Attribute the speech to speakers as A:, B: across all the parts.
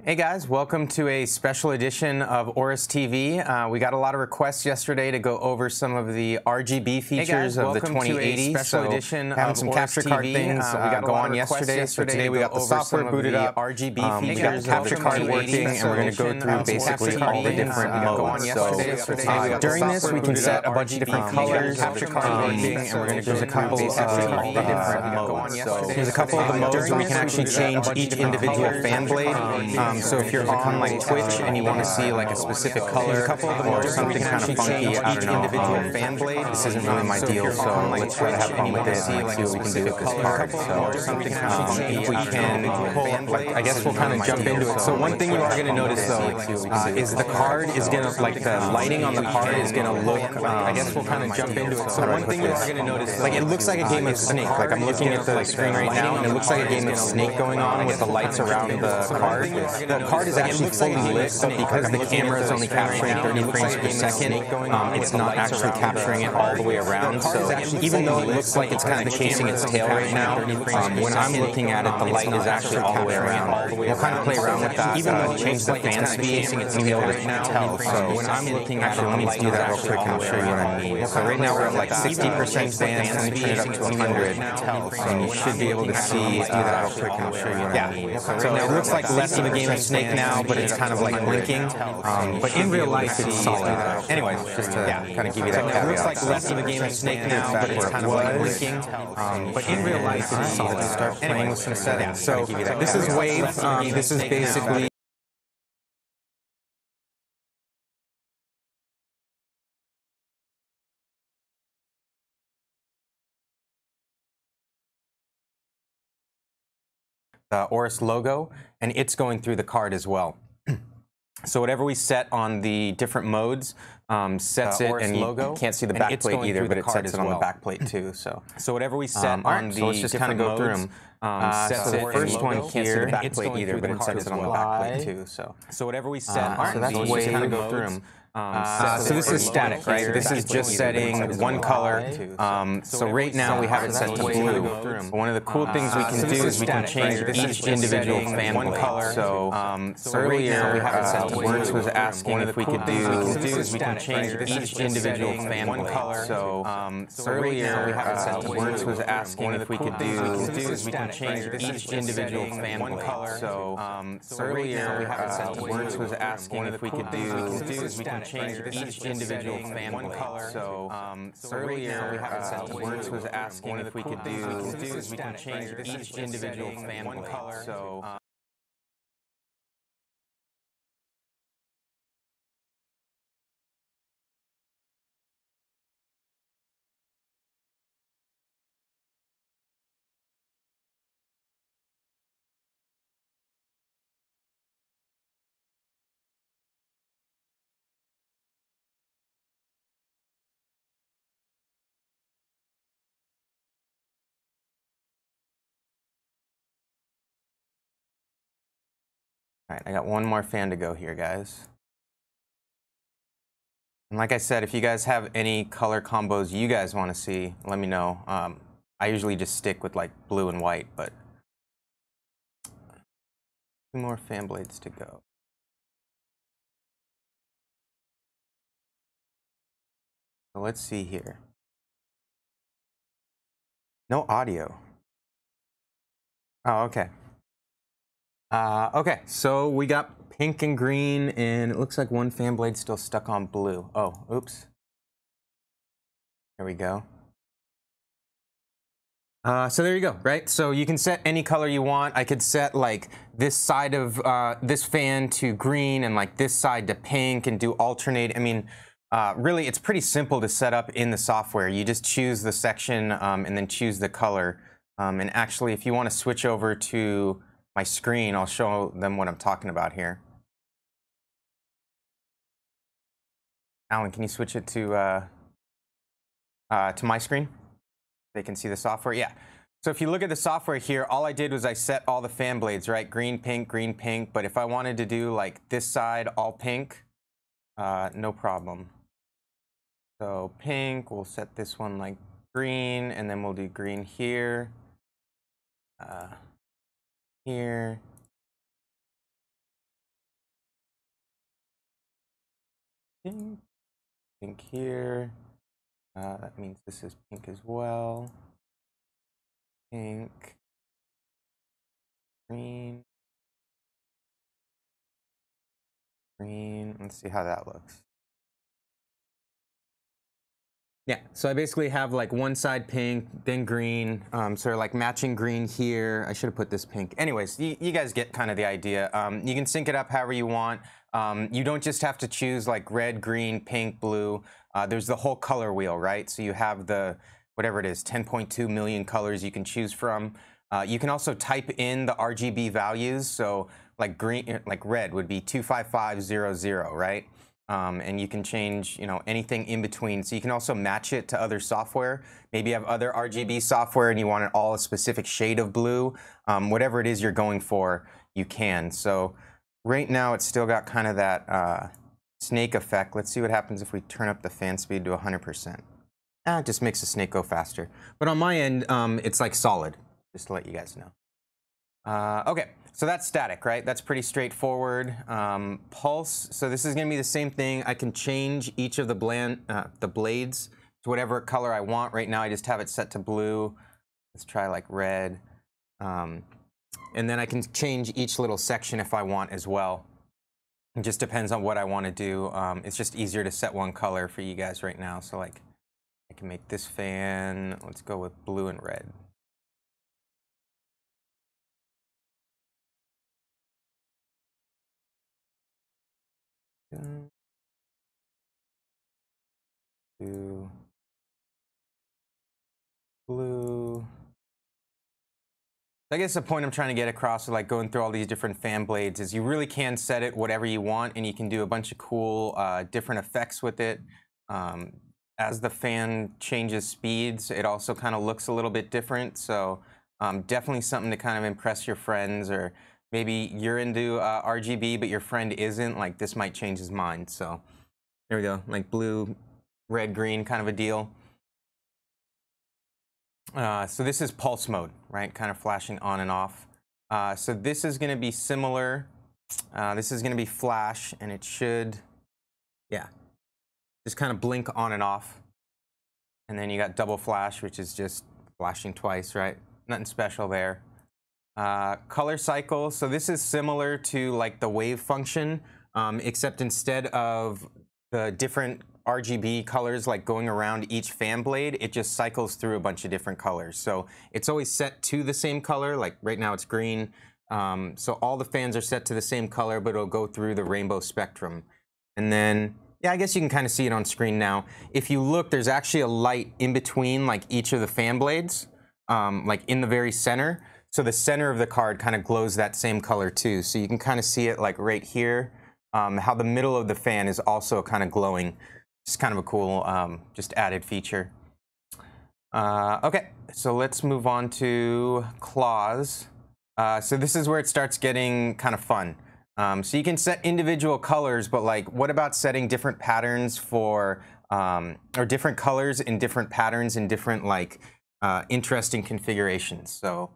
A: Hey guys, welcome to a special edition of AORUSTV. We got a lot of requests yesterday to go over some of the RGB features of the 2080.
B: Special edition
A: having some capture card things we got go on yesterday. So today we got the software booted up, RGB features, we got the capture card working, and we're going to go through basically all the different modes. So during this, we can set a bunch of different colors. There's a couple of different modes. There's a couple of the modes where we can actually change each individual fan blade. So if you're on like Twitch and you want to see like a specific color or something kind of funky, I don't know, this isn't really my deal, so let's try to have fun with it and see what we can do with this card. So if we can, I guess we'll kind of jump into it. So one thing you are going to notice though is the card is going to, like the lighting on the card is going to look, I guess we'll kind of jump into it. So one thing you are going to notice, like it looks like a game of Snake. Like I'm looking at the screen right now and it looks like a game of Snake going on with the lights around the card. The card is actually fully lit, but because the camera is only capturing 30 frames per second, it's not actually capturing it all the way around. So even though it looks like it's kind of chasing its tail right now, when I'm looking at it, the light is actually all the way around. We'll kind of play around with that. Even though it changed the fan speed, you'll be able to tell. So when I'm looking at it, let me do that real quick and I'll show you what I mean. So right now we're at like 60% fan, let me turn it up to 100, and you should be able to see, do that real quick and I'll show you what I mean. So it looks like less of a game of Snake now, but it's kind of like blinking. But in real life, it's solid. Anyways, just to kind of give you that caveat. It looks like less of a game of Snake now, but it's kind of like blinking. But in real life, it's solid. Start playing with some settings. So this is Wave. This is basically the AORUS logo, and it's going through the card as well. So whatever we set on the different modes sets it, and you can't see the back plate either, but it sets it on the back plate too. So whatever we set on the different modes, go through them. So the first one here, can't see the back plate either, but it sets it on the back plate too. So whatever we set, so that's way to go through them. So this is static, right? This is just setting one color. So right now we have it set to blue. One of the cool things we can do is we can change each individual fan color. So earlier we have it set to AORUS was asking if we could do is we can change each individual fan color. So earlier we have it set to AORUS was asking if we could do is we can change each individual fan color. So earlier we have it set to AORUS was asking if we could do is we can change each individual fan color. So earlier we have it set to AORUS was asking if we could do is we can change each individual fan color. So all right, I got one more fan to go here, guys. And like I said, if you guys have any color combos you guys want to see, let me know. I usually just stick with like blue and white, but two more fan blades to go. So let's see here. No audio. Oh, okay. Okay, so we got pink and green, and it looks like one fan blade still stuck on blue. Oh, oops. There we go. So there you go, right? So you can set any color you want. I could set like this side of this fan to green and like this side to pink and do alternate. I mean, really, it's pretty simple to set up in the software. You just choose the section and then choose the color. And actually, if you want to switch over to my screen, I'll show them what I'm talking about here. Alan, can you switch it to my screen? They can see the software. Yeah. So if you look at the software here, all I did was I set all the fan blades, right? Green, pink, green, pink. But if I wanted to do like this side all pink, no problem. So pink, we'll set this one like green, and then we'll do green here, here, pink, pink here. That means this is pink as well. Pink, green, green. Let's see how that looks. Yeah, so I basically have like one side pink, then green, sort of like matching green here. I should have put this pink. Anyways, you guys get kind of the idea. You can sync it up however you want. You don't just have to choose like red, green, pink, blue. There's the whole color wheel, right? So you have the, whatever it is, 10.2 million colors you can choose from. You can also type in the RGB values. So like green, like red would be 25500, right? And you can change, you know, anything in between. So you can also match it to other software. Maybe you have other RGB software and you want it all a specific shade of blue. Whatever it is you're going for, you can. So right now it's still got kind of that snake effect. Let's see what happens if we turn up the fan speed to 100%. It just makes the snake go faster. But on my end, it's like solid, just to let you guys know. Okay. So that's static, right? That's pretty straightforward. Pulse, so this is gonna be the same thing. I can change each of the blades to whatever color I want. Right now I just have it set to blue. Let's try like red. And then I can change each little section if I want as well. It just depends on what I wanna do. It's just easier to set one color for you guys right now. So like, I can make this fan, let's go with blue and red. To blue. I guess the point I'm trying to get across with like going through all these different fan blades is you really can set it whatever you want, and you can do a bunch of cool different effects with it. As the fan changes speeds, it also kind of looks a little bit different. So definitely something to kind of impress your friends, or maybe you're into RGB but your friend isn't. Like this might change his mind. So there we go, like blue, red, green kind of a deal. So this is pulse mode, right? Kind of flashing on and off. So this is going to be similar. This is going to be flash, and it should, yeah, just kind of blink on and off. And then you got double flash, which is just flashing twice, right? Nothing special there. Color cycle. So this is similar to like the wave function, except instead of the different RGB colors like going around each fan blade, it just cycles through a bunch of different colors. So it's always set to the same color. Like right now it's green. So all the fans are set to the same color, but it'll go through the rainbow spectrum. And then, yeah, I guess you can kind of see it on screen now. If you look, there's actually a light in between like each of the fan blades, like in the very center. So the center of the card kind of glows that same color too. So you can kind of see it like right here, how the middle of the fan is also kind of glowing. It's kind of a cool, just added feature. Okay, so let's move on to claws. So this is where it starts getting kind of fun. So you can set individual colors, but like, what about setting different patterns for, or different colors in different patterns in different like interesting configurations? So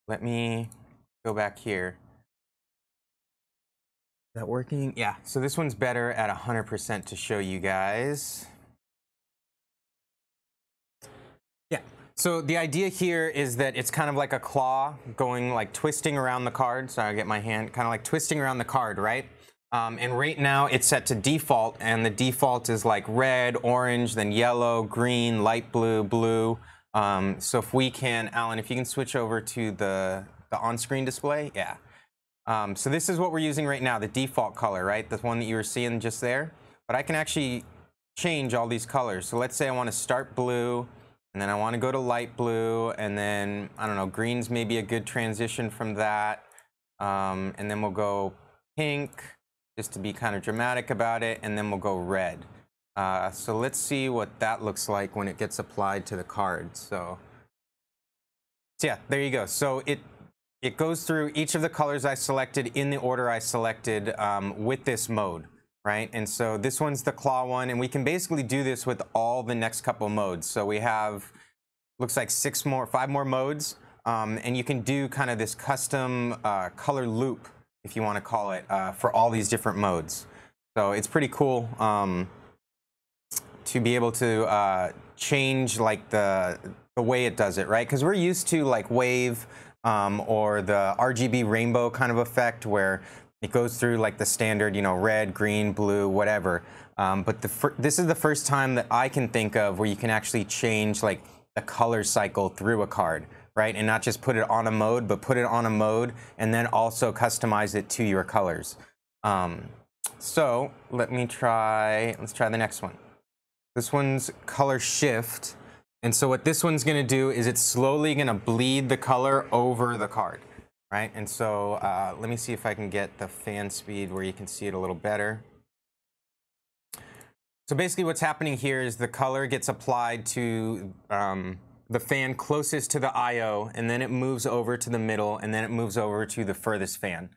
A: let me go back here. Is that working? Yeah, so this one's better at 100% to show you guys. Yeah, so the idea here is that it's kind of like a claw going like twisting around the card. Sorry, I get my hand, kind of like twisting around the card, right? And right now it's set to default, and the default is like red, orange, then yellow, green, light blue, blue. So if we can, Alan, if you can switch over to the on-screen display, yeah. So this is what we're using right now, the default color, right? The one that you were seeing just there. But I can actually change all these colors. So let's say I want to start blue, and then I want to go to light blue, and then, I don't know, green's maybe a good transition from that. And then we'll go pink, just to be kind of dramatic about it, and then we'll go red. So let's see what that looks like when it gets applied to the card. So yeah, there you go. So it goes through each of the colors I selected in the order I selected with this mode, right? And so this one's the claw one, and we can basically do this with all the next couple modes. So we have, looks like 5 more modes, and you can do kind of this custom color loop, if you want to call it, for all these different modes. So it's pretty cool to be able to change like the way it does it, right? Because we're used to like wave or the RGB rainbow kind of effect where it goes through like the standard, you know, red, green, blue, whatever. But this is the first time that I can think of where you can actually change like the color cycle through a card, right? And not just put it on a mode, but put it on a mode and then also customize it to your colors. So let's try the next one. This one's color shift. And so what this one's gonna do is it's slowly gonna bleed the color over the card, right? And so let me see if I can get the fan speed where you can see it a little better. So basically what's happening here is the color gets applied to the fan closest to the IO, and then it moves over to the middle, and then it moves over to the furthest fan.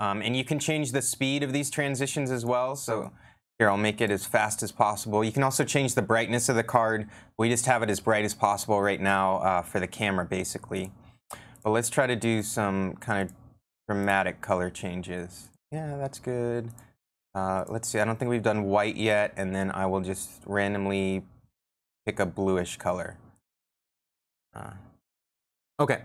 A: And you can change the speed of these transitions as well. So here, I'll make it as fast as possible. You can also change the brightness of the card. We just have it as bright as possible right now for the camera, basically. But let's try to do some kind of dramatic color changes. Yeah, that's good. Let's see, I don't think we've done white yet, and then I will just randomly pick a bluish color. Okay.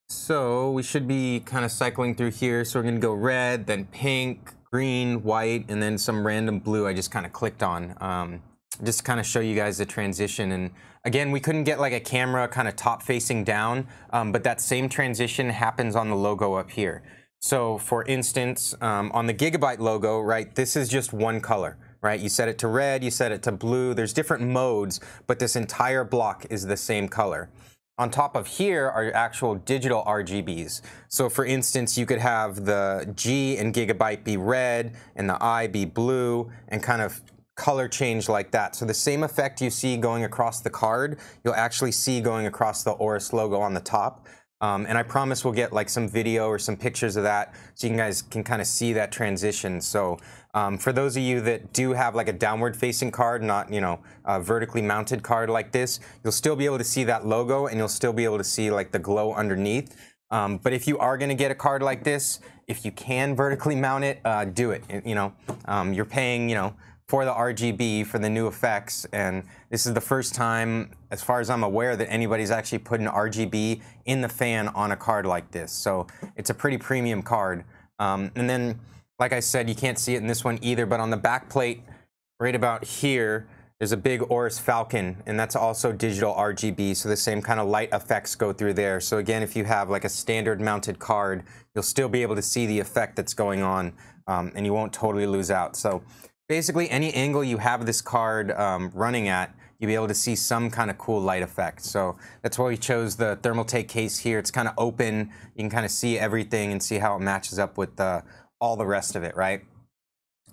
A: So we should be kind of cycling through here. So we're gonna go red, then pink, green, white, and then some random blue I just kind of clicked on. Just to kind of show you guys the transition. And again, we couldn't get like a camera kind of top facing down, but that same transition happens on the logo up here. So for instance, on the Gigabyte logo, right, this is just one color, right? You set it to red, you set it to blue. There's different modes, but this entire block is the same color. On top of here are actual digital RGBs. So for instance, you could have the G in Gigabyte be red and the I be blue and kind of color change like that. So the same effect you see going across the card, you'll actually see going across the AORUS logo on the top. And I promise we'll get like some video or some pictures of that so you guys can kind of see that transition. So for those of you that do have like a downward facing card, not, you know, a vertically mounted card like this, you'll still be able to see that logo and you'll still be able to see like the glow underneath. But if you are going to get a card like this, if you can vertically mount it, do it. You know, you're paying, you know, for the RGB, for the new effects, and this is the first time, as far as I'm aware, that anybody's actually put an RGB in the fan on a card like this. So it's a pretty premium card. And then, like I said, you can't see it in this one either, but on the back plate, right about here, there's a big AORUS Falcon, and that's also digital RGB, so the same kind of light effects go through there. So again, if you have like a standard mounted card, you'll still be able to see the effect that's going on, and you won't totally lose out. So basically, any angle you have this card running at, you'll be able to see some kind of cool light effect. So that's why we chose the Thermaltake case here. It's kind of open. You can kind of see everything and see how it matches up with all the rest of it, right?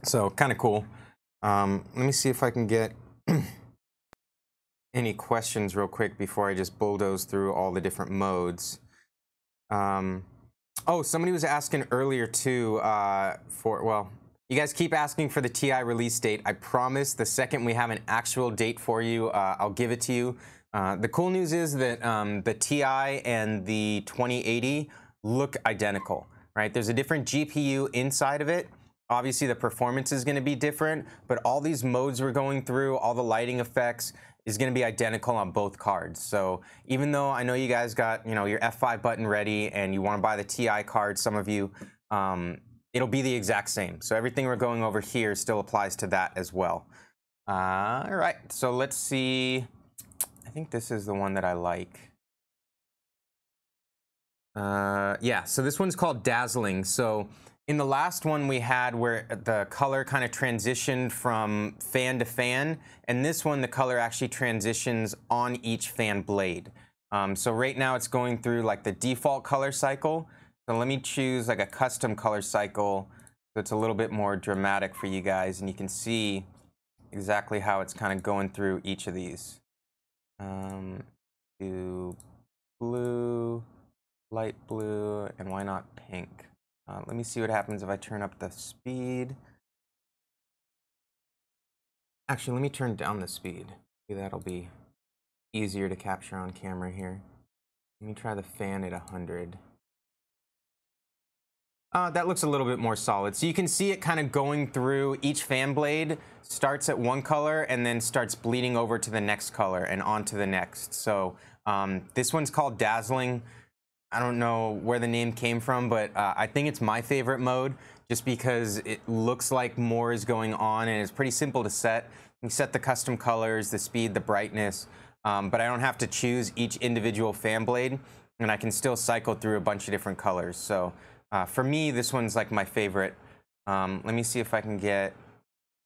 A: So kind of cool. Let me see if I can get any questions real quick before I just bulldoze through all the different modes. Oh, somebody was asking earlier too well, you guys keep asking for the TI release date. I promise the second we have an actual date for you, I'll give it to you. The cool news is that the TI and the 2080 look identical, right? There's a different GPU inside of it. Obviously, the performance is going to be different, but all these modes we're going through, all the lighting effects, is going to be identical on both cards. So even though I know you guys got, you know, your F5 button ready and you want to buy the TI card, some of you, it'll be the exact same. So everything we're going over here still applies to that as well. All right, so let's see. I think this is the one that I like. Yeah, so this one's called Dazzling. So in the last one we had where the color kind of transitioned from fan to fan, and this one the color actually transitions on each fan blade. So right now it's going through like the default color cycle. So let me choose like a custom color cycle so it's a little bit more dramatic for you guys, and you can see exactly how it's kind of going through each of these. Do blue, light blue, and why not pink? Let me see what happens if I turn up the speed. Actually, let me turn down the speed. Maybe that'll be easier to capture on camera here. Let me try the fan at 100. That looks a little bit more solid. So you can see it kind of going through. Each fan blade starts at one color and then starts bleeding over to the next color and on to the next. So this one's called Dazzling. I don't know where the name came from, but I think it's my favorite mode just because it looks like more is going on and it's pretty simple to set. You set the custom colors, the speed, the brightness, but I don't have to choose each individual fan blade, and I can still cycle through a bunch of different colors. So for me, this one's like my favorite. Let me see if I can get,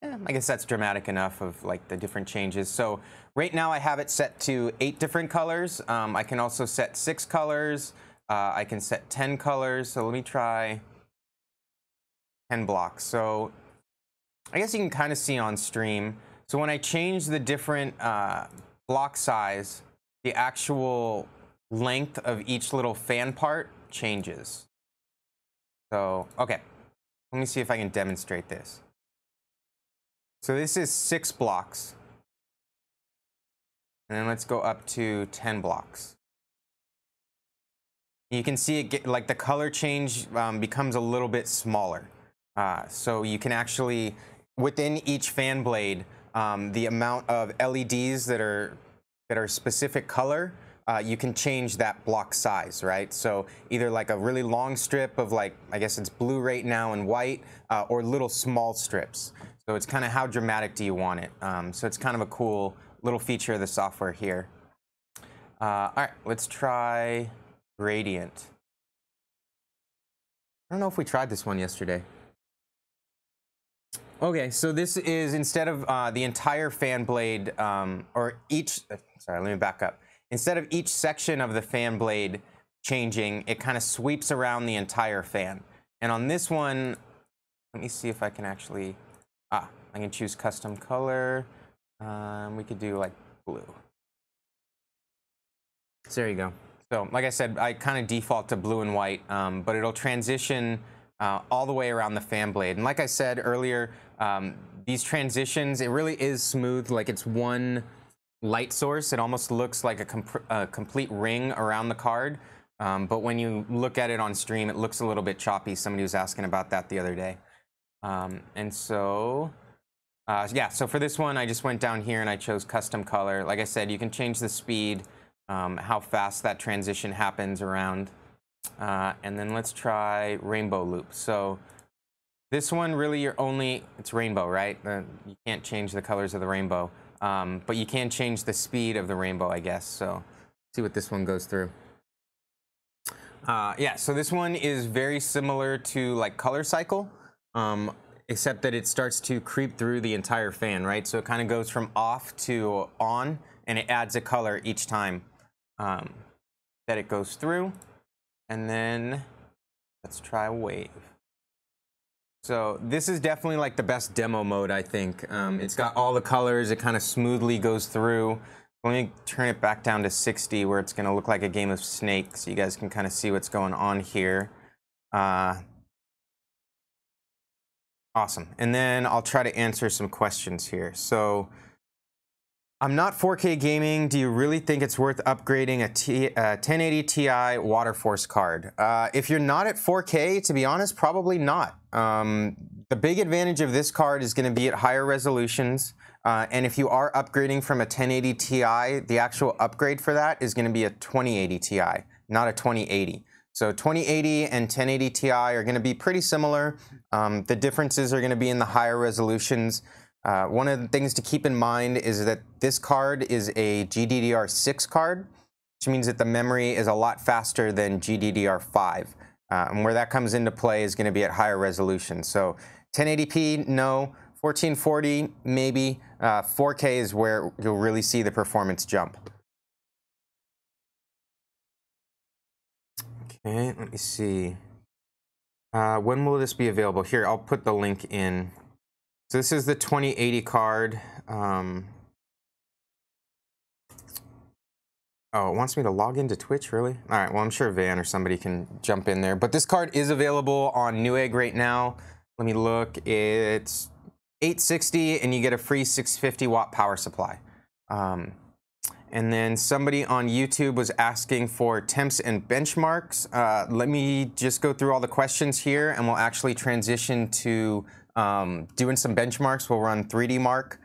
A: I guess that's dramatic enough of like the different changes. So right now I have it set to 8 different colors. I can also set 6 colors. I can set 10 colors. So let me try 10 blocks. So I guess you can kind of see on stream. So when I change the different block size, the actual length of each little fan part changes. So, okay, let me see if I can demonstrate this. So this is 6 blocks. And then let's go up to 10 blocks. You can see it get, like the color change becomes a little bit smaller. So you can actually, within each fan blade, the amount of LEDs that are specific color, you can change that block size, right? So either like a really long strip of like, I guess it's blue right now and white, or little small strips. So it's kind of how dramatic do you want it? So it's kind of a cool little feature of the software here. All right, let's try Gradient. I don't know if we tried this one yesterday. Okay, so this is instead of the entire fan blade, or each, sorry, let me back up. Instead of each section of the fan blade changing, it kind of sweeps around the entire fan. And on this one, let me see if I can actually, I can choose custom color. We could do like blue. So there you go. So like I said, I kind of default to blue and white, but it'll transition all the way around the fan blade. And like I said earlier, these transitions, it really is smooth. Like it's one light source. It almost looks like a complete ring around the card. But when you look at it on stream, it looks a little bit choppy. Somebody was asking about that the other day. And so, yeah, so for this one, I just went down here and I chose custom color. Like I said, you can change the speed, how fast that transition happens around. And then let's try rainbow loop. So this one really it's rainbow, right? You can't change the colors of the rainbow. But you can change the speed of the rainbow, I guess. So see what this one goes through. Yeah, so this one is very similar to like color cycle, except that it starts to creep through the entire fan, right? So it kind of goes from off to on, and it adds a color each time that it goes through. And then let's try wave. So this is definitely like the best demo mode, I think. It's got all the colors. It kind of smoothly goes through. Let me turn it back down to 60 where it's going to look like a game of Snake so you guys can kind of see what's going on here. Awesome. And then I'll try to answer some questions here. So I'm not 4K gaming. Do you really think it's worth upgrading a 1080 Ti water force card? If you're not at 4K, to be honest, probably not. The big advantage of this card is going to be at higher resolutions. And if you are upgrading from a 1080 Ti, the actual upgrade for that is going to be a 2080 Ti, not a 2080. So 2080 and 1080 Ti are going to be pretty similar. The differences are going to be in the higher resolutions. One of the things to keep in mind is that this card is a GDDR6 card, which means that the memory is a lot faster than GDDR5. And where that comes into play is going to be at higher resolution. So 1080p, no. 1440, maybe. 4K is where you'll really see the performance jump. Okay, let me see. When will this be available? Here, I'll put the link in. So this is the 2080 card. Oh, it wants me to log into Twitch, really? All right, well, I'm sure Van or somebody can jump in there. But this card is available on Newegg right now. Let me look. It's $860, and you get a free 650 watt power supply. And And then somebody on YouTube was asking for temps and benchmarks. Let me just go through all the questions here, and we'll actually transition to doing some benchmarks. We'll run 3D Mark.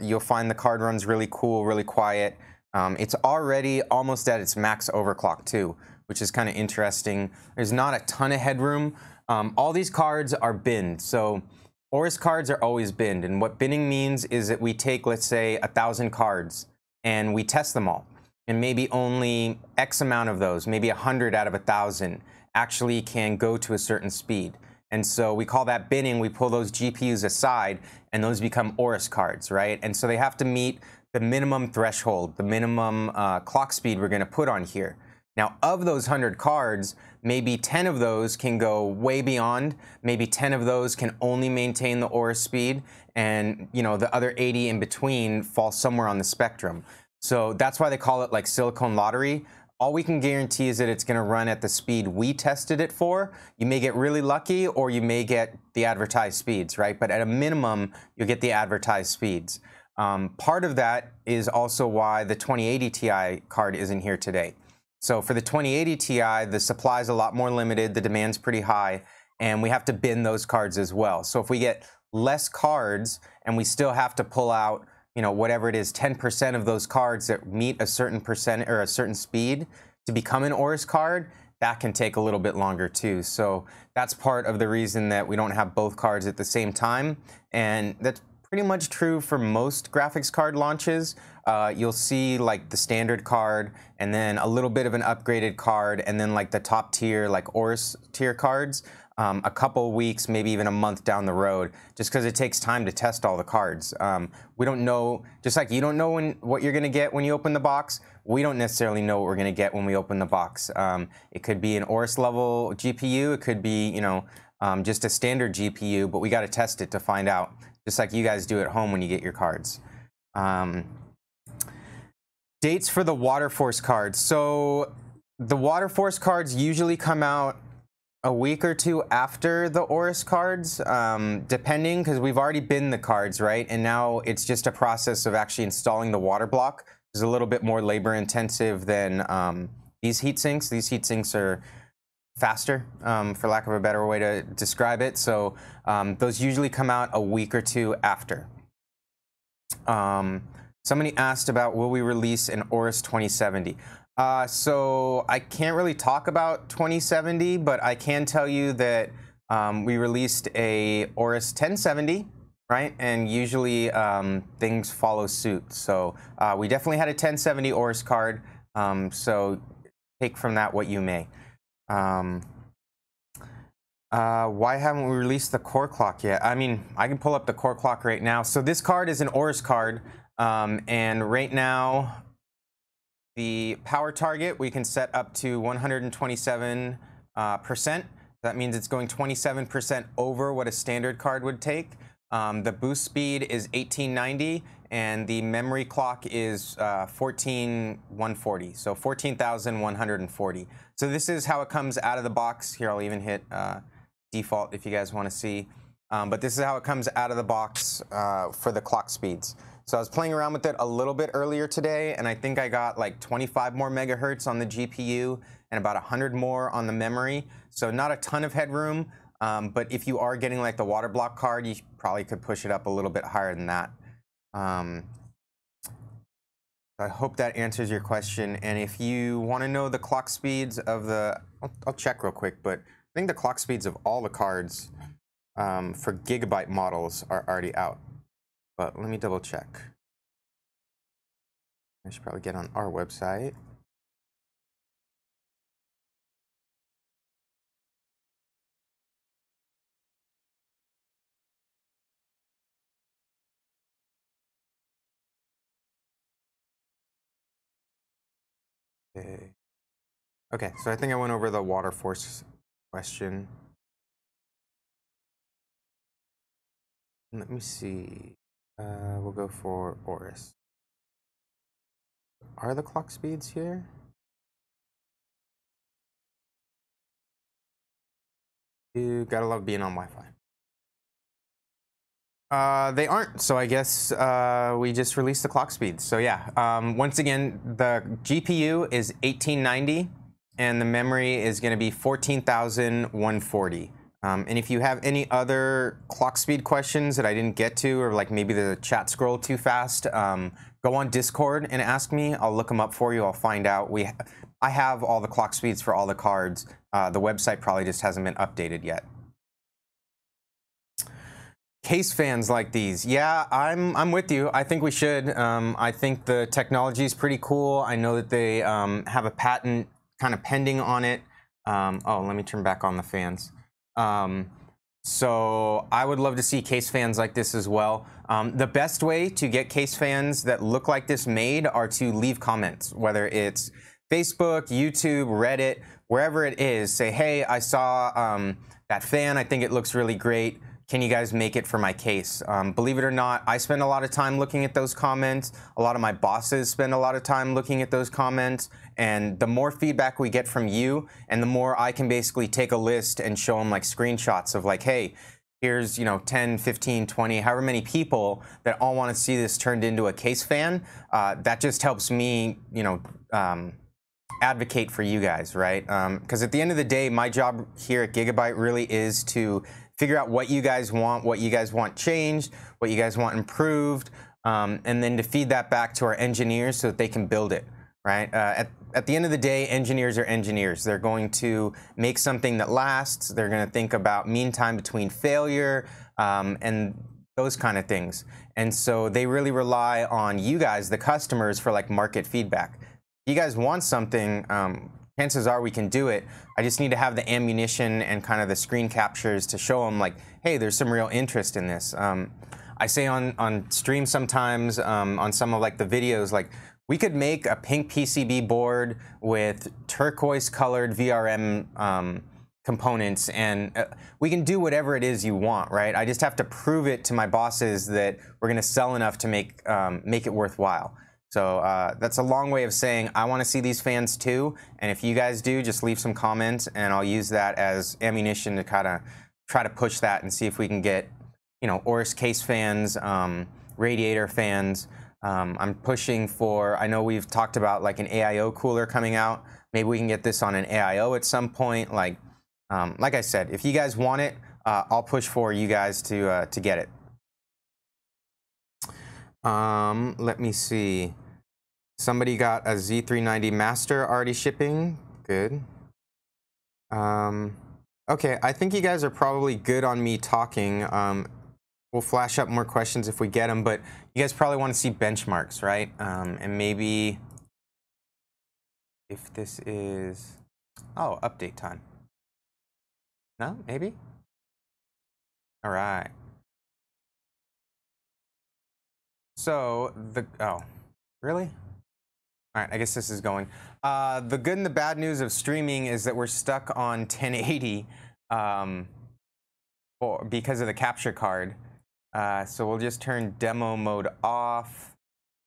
A: You'll find the card runs really cool, really quiet. It's already almost at its max overclock too, which is kind of interesting. There's not a ton of headroom. All these cards are binned. So AORUS cards are always binned. And what binning means is that we take, let's say, 1,000 cards and we test them all. And maybe only X amount of those, maybe 100 out of 1,000, actually can go to a certain speed. And so we call that binning. We pull those GPUs aside, and those become AORUS cards, right? And so they have to meet the minimum threshold, the minimum clock speed we're going to put on here. Now, of those 100 cards, maybe 10 of those can go way beyond. Maybe 10 of those can only maintain the AORUS speed, and the other 80 in between fall somewhere on the spectrum. So that's why they call it like silicone lottery. All we can guarantee is that it's going to run at the speed we tested it for. You may get really lucky, or you may get the advertised speeds, right? But at a minimum, you'll get the advertised speeds. Part of that is also why the 2080 Ti card isn't here today. So for the 2080 Ti, the supply is a lot more limited, the demand's pretty high, and we have to bin those cards as well. So if we get less cards and we still have to pull out, whatever it is, 10% of those cards that meet a certain percent or a certain speed to become an AORUS card, that can take a little bit longer too. So that's part of the reason that we don't have both cards at the same time, and that's pretty much true for most graphics card launches. You'll see like the standard card and then a little bit of an upgraded card, and then like the top tier, like AORUS tier cards, a couple weeks, maybe even a month down the road, just because it takes time to test all the cards. We don't know, just like you don't know what you're going to get when you open the box, we don't necessarily know what we're going to get when we open the box. It could be an AORUS level GPU, it could be, just a standard GPU, but we got to test it to find out, just like you guys do at home when you get your cards. Dates for the Waterforce cards. So the Waterforce cards usually come out a week or two after the AORUS cards, depending, because we've already binned the cards, right? And now it's just a process of actually installing the water block. It's a little bit more labor intensive than these heat sinks. These heat sinks are faster, for lack of a better way to describe it. So those usually come out a week or two after. Somebody asked about, will we release an AORUS 2070? So I can't really talk about 2070, but I can tell you that we released a AORUS 1070, right? And usually things follow suit. So we definitely had a 1070 AORUS card. So take from that what you may. Why haven't we released the core clock yet? I mean, I can pull up the core clock right now. So this card is an AORUS card, and right now the power target we can set up to 127%. That means it's going 27% over what a standard card would take. The boost speed is 1890, and the memory clock is 14140, so 14,140. So this is how it comes out of the box. Here, I'll even hit default if you guys want to see. But this is how it comes out of the box for the clock speeds. So I was playing around with it a little bit earlier today, and I think I got like 25 more megahertz on the GPU and about 100 more on the memory. So not a ton of headroom, but if you are getting like the water block card, you probably could push it up a little bit higher than that. I hope that answers your question. And if you want to know the clock speeds of the, I'll check real quick, but I think the clock speeds of all the cards for gigabyte models are already out. But let me double check. I should probably get on our website. Okay, so I think I went over the Waterforce question. Let me see. We'll go for AORUS. Are the clock speeds here? You gotta love being on Wi-Fi. They aren't, so I guess we just released the clock speeds. So yeah, once again, the GPU is 1890, and the memory is going to be 14,140. And if you have any other clock speed questions that I didn't get to, or like maybe the chat scrolled too fast, go on Discord and ask me. I'll look them up for you. I'll find out. I have all the clock speeds for all the cards. The website probably just hasn't been updated yet. Case fans like these, yeah, I'm with you. I think we should. I think the technology is pretty cool. I know that they have a patent kind of pending on it. Oh, let me turn back on the fans. So I would love to see case fans like this as well. The best way to get case fans that look like this made are to leave comments, whether it's Facebook, YouTube, Reddit, wherever it is. Say, hey, I saw that fan. I think it looks really great. Can you guys make it for my case? Believe it or not, I spend a lot of time looking at those comments. A lot of my bosses spend a lot of time looking at those comments. And the more feedback we get from you, and the more I can basically take a list and show them like screenshots of like, hey, here's 10, 15, 20, however many people that all want to see this turned into a case fan. That just helps me, advocate for you guys, right? Because at the end of the day, my job here at Gigabyte really is to figure out what you guys want changed, what you guys want improved, and then to feed that back to our engineers so that they can build it, right? At the end of the day, engineers are engineers. They're going to make something that lasts. They're going to think about mean time between failure and those kind of things. And so they really rely on you guys, the customers, for like market feedback. If you guys want something, chances are we can do it. I just need to have the ammunition and kind of the screen captures to show them like, hey, there's some real interest in this. I say on stream sometimes, on some of like the videos, like we could make a pink PCB board with turquoise colored VRM components, and we can do whatever it is you want, right? I just have to prove it to my bosses that we're gonna sell enough to make it worthwhile. So that's a long way of saying I want to see these fans too, and if you guys do, just leave some comments and I'll use that as ammunition to kind of try to push that and see if we can get, AORUS case fans, radiator fans. I'm pushing for, I know we've talked about like an AIO cooler coming out. Maybe we can get this on an AIO at some point. Like I said, if you guys want it, I'll push for you guys to get it. Let me see. Somebody got a Z390 Master already shipping. Good. Okay, I think you guys are probably good on me talking. We'll flash up more questions if we get them, but you guys probably want to see benchmarks, right? And maybe if this is, oh, update time. No, maybe? All right. So oh, really? All right, I guess this is going. The good and the bad news of streaming is that we're stuck on 1080 because of the capture card. So we'll just turn demo mode off.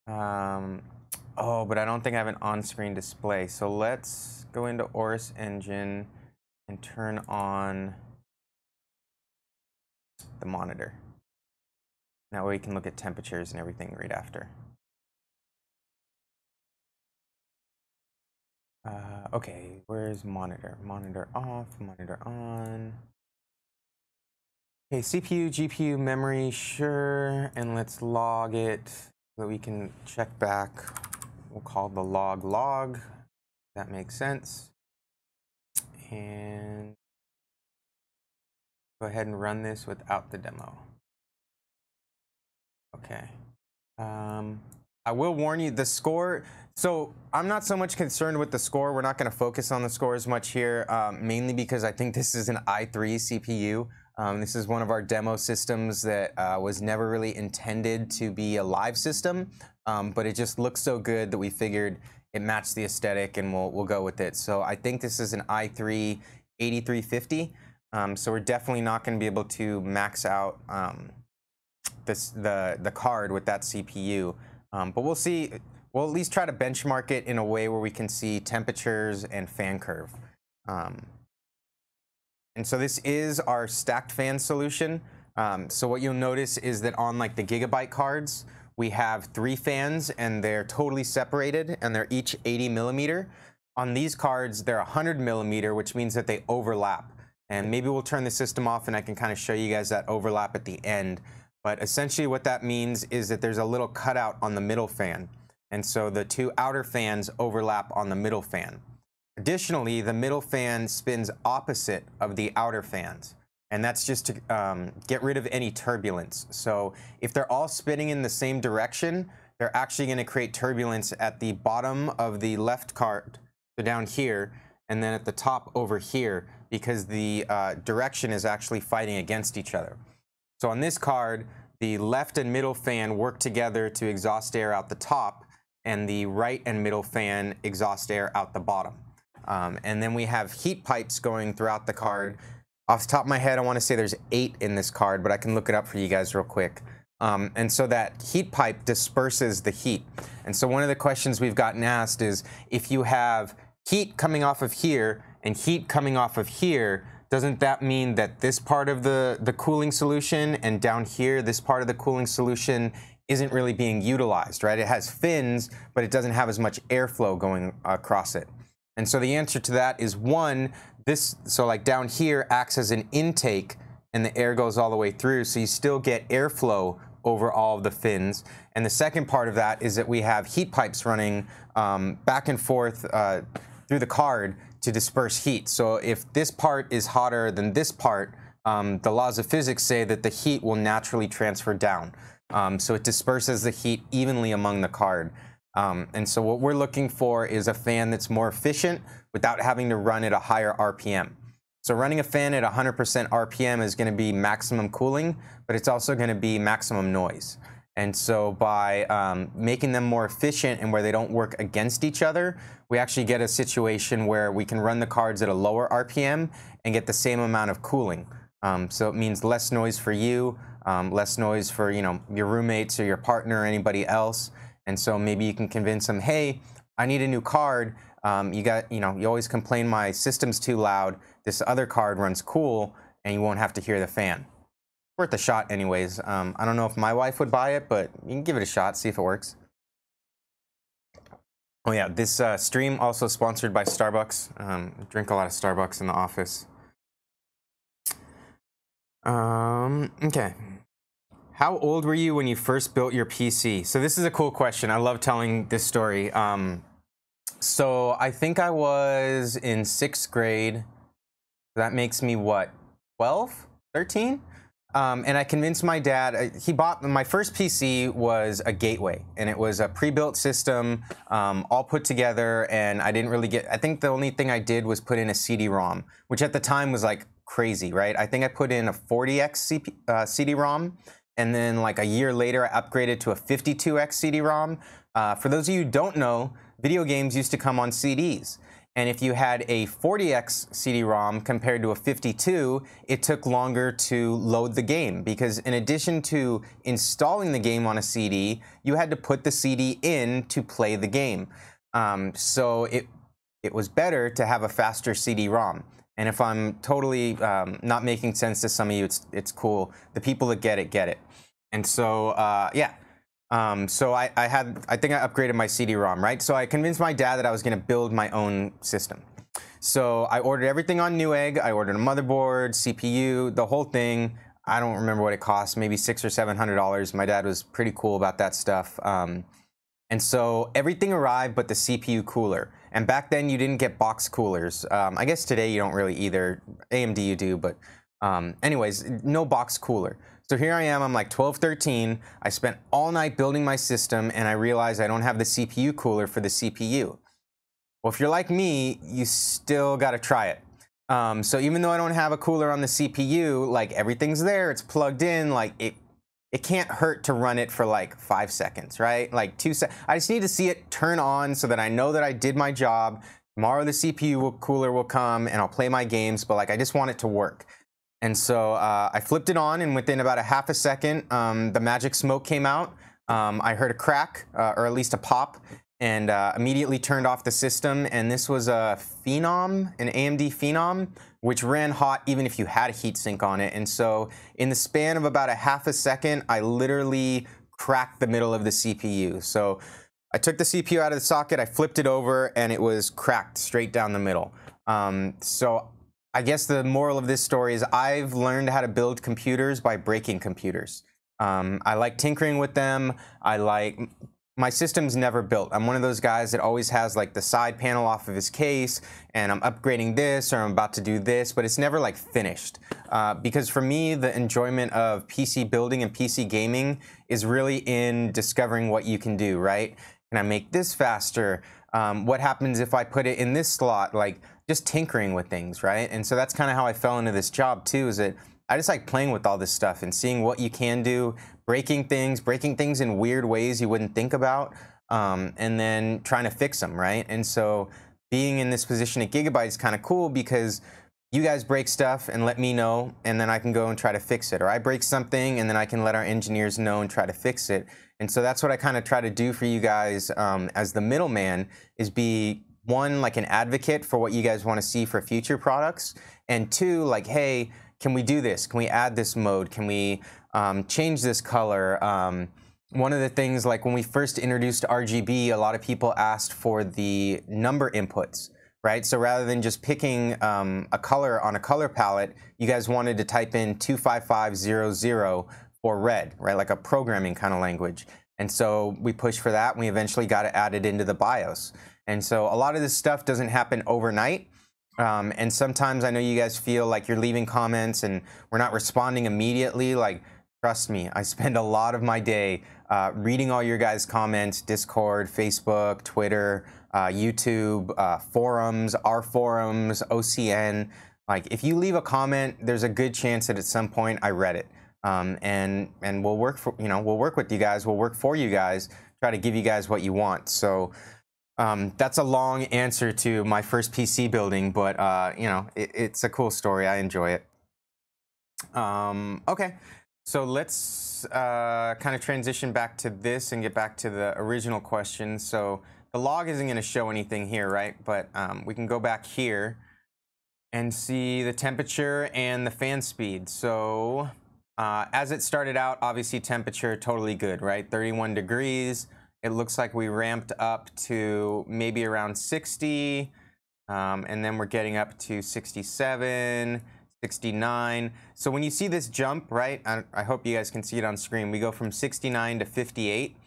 A: Oh, but I don't think I have an on-screen display. So let's go into AORUS Engine and turn on the monitor. That way we can look at temperatures and everything right after. Okay, where's monitor? Monitor off, monitor on. Okay, CPU, GPU, memory, sure. And let's log it so that we can check back. We'll call the log. That makes sense. And go ahead and run this without the demo. Okay. I will warn you, the score, so I'm not so much concerned with the score. We're not going to focus on the score as much here, mainly because I think this is an i3 CPU. This is one of our demo systems that was never really intended to be a live system, but it just looks so good that we figured it matched the aesthetic and we'll go with it. So I think this is an i3 8350. So we're definitely not going to be able to max out the card with that CPU. But we'll see. We'll at least try to benchmark it in a way where we can see temperatures and fan curve. And so this is our stacked fan solution. So what you'll notice is that on like the Gigabyte cards, we have 3 fans and they're totally separated and they're each 80 millimeter. On these cards, they're 100 millimeter, which means that they overlap. And maybe we'll turn the system off and I can kind of show you guys that overlap at the end. But essentially what that means is that there's a little cutout on the middle fan. And so the 2 outer fans overlap on the middle fan. Additionally, the middle fan spins opposite of the outer fans. And that's just to get rid of any turbulence. So if they're all spinning in the same direction, they're actually going to create turbulence at the bottom of the left card, so down here, and then at the top over here, because the direction is actually fighting against each other. So on this card, the left and middle fan work together to exhaust air out the top, and the right and middle fan exhaust air out the bottom. And then we have heat pipes going throughout the card. Off the top of my head, I want to say there's 8 in this card, but I can look it up for you guys real quick. And so that heat pipe disperses the heat. And so one of the questions we've gotten asked is, if you have heat coming off of here and heat coming off of here, doesn't that mean that this part of the cooling solution and down here, this part of the cooling solution isn't really being utilized, right? It has fins, but it doesn't have as much airflow going across it. And so the answer to that is 1, so like down here acts as an intake and the air goes all the way through, so you still get airflow over all of the fins. And the second part of that is that we have heat pipes running back and forth through the card to disperse heat. So if this part is hotter than this part, the laws of physics say that the heat will naturally transfer down. So it disperses the heat evenly among the card. And so what we're looking for is a fan that's more efficient without having to run at a higher RPM. So running a fan at 100% RPM is going to be maximum cooling, but it's also going to be maximum noise. And so by making them more efficient and where they don't work against each other, we actually get a situation where we can run the cards at a lower RPM and get the same amount of cooling. So it means less noise for you, less noise for your roommates or your partner or anybody else. And so maybe you can convince them, hey, I need a new card. You always complain my system's too loud. This other card runs cool, and you won't have to hear the fan. Worth a shot anyways. I don't know if my wife would buy it, but you can give it a shot, see if it works. Oh yeah, this stream also sponsored by Starbucks. Drink a lot of Starbucks in the office. Okay. How old were you when you first built your PC? So this is a cool question. I love telling this story. So I think I was in 6th grade. That makes me what, 12, 13? And I convinced my dad, he bought, my first PC was a Gateway, and it was a pre-built system, all put together, and I didn't really I think the only thing I did was put in a CD-ROM, which at the time was like crazy, right? I think I put in a 40X CD-ROM, and then like a year later, I upgraded to a 52X CD-ROM. For those of you who don't know, video games used to come on CDs. And if you had a 40X CD-ROM compared to a 52, it took longer to load the game, because in addition to installing the game on a CD, you had to put the CD in to play the game. So it was better to have a faster CD-ROM. And if I'm totally not making sense to some of you, it's cool. The people that get it, get it. And so, yeah. So I think I upgraded my CD-ROM, right? So I convinced my dad that I was going to build my own system. So I ordered everything on Newegg. I ordered a motherboard, CPU, the whole thing. I don't remember what it cost, maybe $600 or $700. My dad was pretty cool about that stuff. And so everything arrived but the CPU cooler. And back then you didn't get box coolers. I guess today you don't really either. AMD you do, but anyways, no box cooler. So here I am, I'm like 12, 13. I spent all night building my system, and I realized I don't have the CPU cooler for the CPU. Well, if you're like me, you still got to try it. So even though I don't have a cooler on the CPU, like everything's there, it's plugged in, like it can't hurt to run it for like 5 seconds, right? Like 2 seconds. I just need to see it turn on so that I know that I did my job. Tomorrow the CPU cooler will come and I'll play my games, but like I just want it to work. And so I flipped it on, and within about a half a second, the magic smoke came out. I heard a crack, or at least a pop, and immediately turned off the system. And this was a Phenom, an AMD Phenom, which ran hot even if you had a heatsink on it. And so in the span of about a half a second, I literally cracked the middle of the CPU. So I took the CPU out of the socket, I flipped it over, and it was cracked straight down the middle. So I guess the moral of this story is I've learned how to build computers by breaking computers. I like tinkering with them. My system's never built. I'm one of those guys that always has like the side panel off of his case, and I'm upgrading this or I'm about to do this, but it's never like finished. Because for me, the enjoyment of PC building and PC gaming is really in discovering what you can do, right? Can I make this faster? What happens if I put it in this slot? Like just tinkering with things, right? And so that's kind of how I fell into this job too, is that I just like playing with all this stuff and seeing what you can do, breaking things in weird ways you wouldn't think about, and then trying to fix them, right? And so being in this position at Gigabyte is kind of cool because you guys break stuff and let me know, and then I can go and try to fix it. Or I break something and then I can let our engineers know and try to fix it. And so that's what I kind of try to do for you guys as the middleman, is be one, like an advocate for what you guys want to see for future products, and two, like, hey, can we do this? Can we add this mode? Can we change this color? One of the things, like when we first introduced RGB, a lot of people asked for the number inputs, right? So rather than just picking a color on a color palette, you guys wanted to type in 25500 for red, right? Like a programming kind of language. And so we pushed for that, and we eventually got it added into the BIOS. And so a lot of this stuff doesn't happen overnight. And sometimes I know you guys feel like you're leaving comments and we're not responding immediately. Like, trust me, I spend a lot of my day reading all your guys' comments, Discord, Facebook, Twitter, YouTube, forums, our forums, OCN. Like, if you leave a comment, there's a good chance that at some point I read it. And we'll work for, we'll work with you guys, we'll work for you guys, try to give you guys what you want. So that's a long answer to my first PC building, but it's a cool story. I enjoy it. Okay, so let's kind of transition back to this and get back to the original question. So the log isn't going to show anything here, right? But we can go back here and see the temperature and the fan speed. So as it started out, obviously temperature totally good, right? 31 degrees. It looks like we ramped up to maybe around 60, and then we're getting up to 67, 69. So when you see this jump, right, I hope you guys can see it on screen. We go from 69 to 58.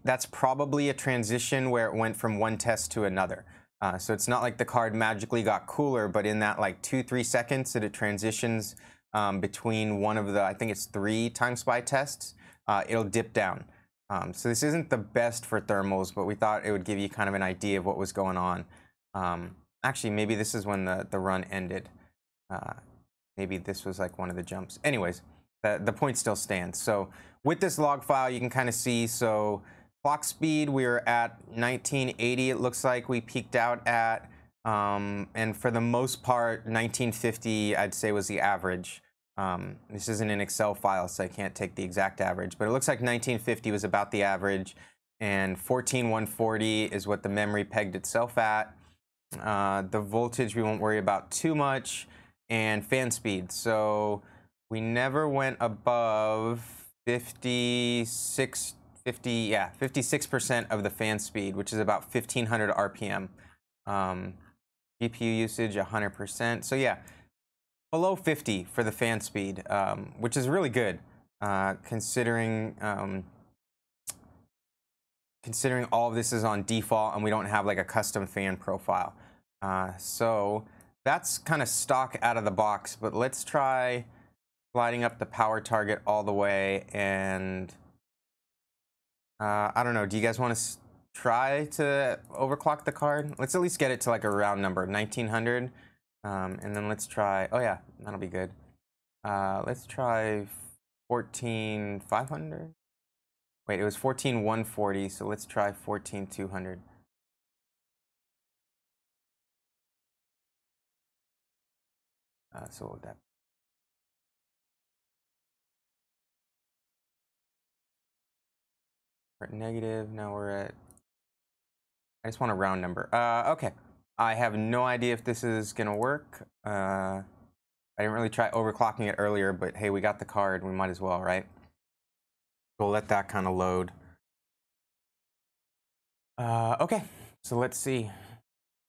A: That's probably a transition where it went from one test to another. So it's not like the card magically got cooler, but in that like 2-3 seconds that it transitions between one of the, I think it's 3 time SPI tests, it'll dip down. So this isn't the best for thermals, but we thought it would give you kind of an idea of what was going on. Actually, maybe this is when the run ended. Maybe this was like one of the jumps. Anyways, the point still stands. So with this log file, you can kind of see, so clock speed, we were at 1980, it looks like we peaked out at. And for the most part, 1950, I'd say, was the average. This isn't an Excel file, so I can't take the exact average, but it looks like 1950 was about the average, and 14140 is what the memory pegged itself at. The voltage we won't worry about too much, and fan speed. So we never went above 56% of the fan speed, which is about 1500 RPM. GPU usage 100%. So yeah, below 50 for the fan speed, which is really good, considering all of this is on default and we don't have like a custom fan profile. So that's kind of stock out of the box, but let's try sliding up the power target all the way. And I don't know, do you guys want to try to overclock the card? Let's at least get it to like a round number, 1900. And then let's try, oh yeah, that'll be good. Let's try 14500. Wait, it was 14140, so let's try 14200. So what would that be? We're at negative, now we're at I just want a round number. Okay. I have no idea if this is going to work. I didn't really try overclocking it earlier, but hey, we got the card. We might as well, right? We'll let that kind of load. Okay, so let's see.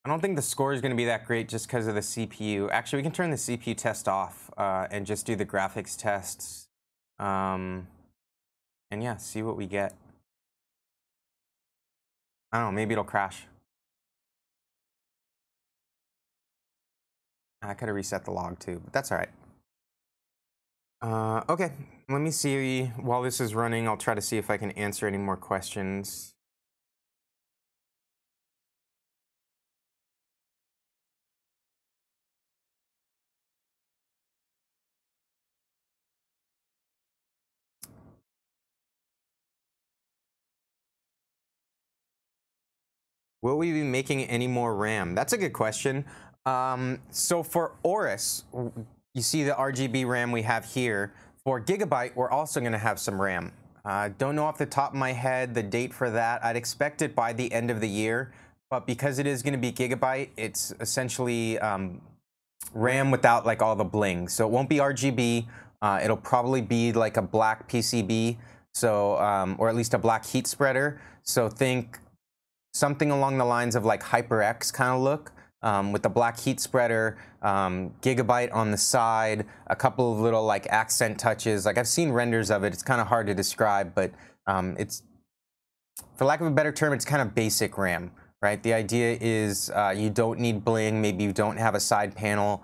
A: I don't think the score is going to be that great just because of the CPU. Actually, we can turn the CPU test off and just do the graphics tests. And yeah, see what we get. I don't know, maybe it'll crash. I could have reset the log too, but that's all right. Okay, let me see. While this is running, I'll try to see if I can answer any more questions. Will we be making any more RAM? That's a good question. So for AORUS, you see the RGB RAM we have here. For Gigabyte, we're also going to have some RAM. Don't know off the top of my head the date for that. I'd expect it by the end of the year. But because it is going to be Gigabyte, it's essentially RAM without like all the bling. So it won't be RGB. It'll probably be like a black PCB, so or at least a black heat spreader. So think something along the lines of like HyperX kind of look, with the black heat spreader, Gigabyte on the side, a couple of little like accent touches. Like I've seen renders of it. It's kind of hard to describe, but it's, for lack of a better term, it's kind of basic RAM, right? The idea is you don't need bling, maybe you don't have a side panel,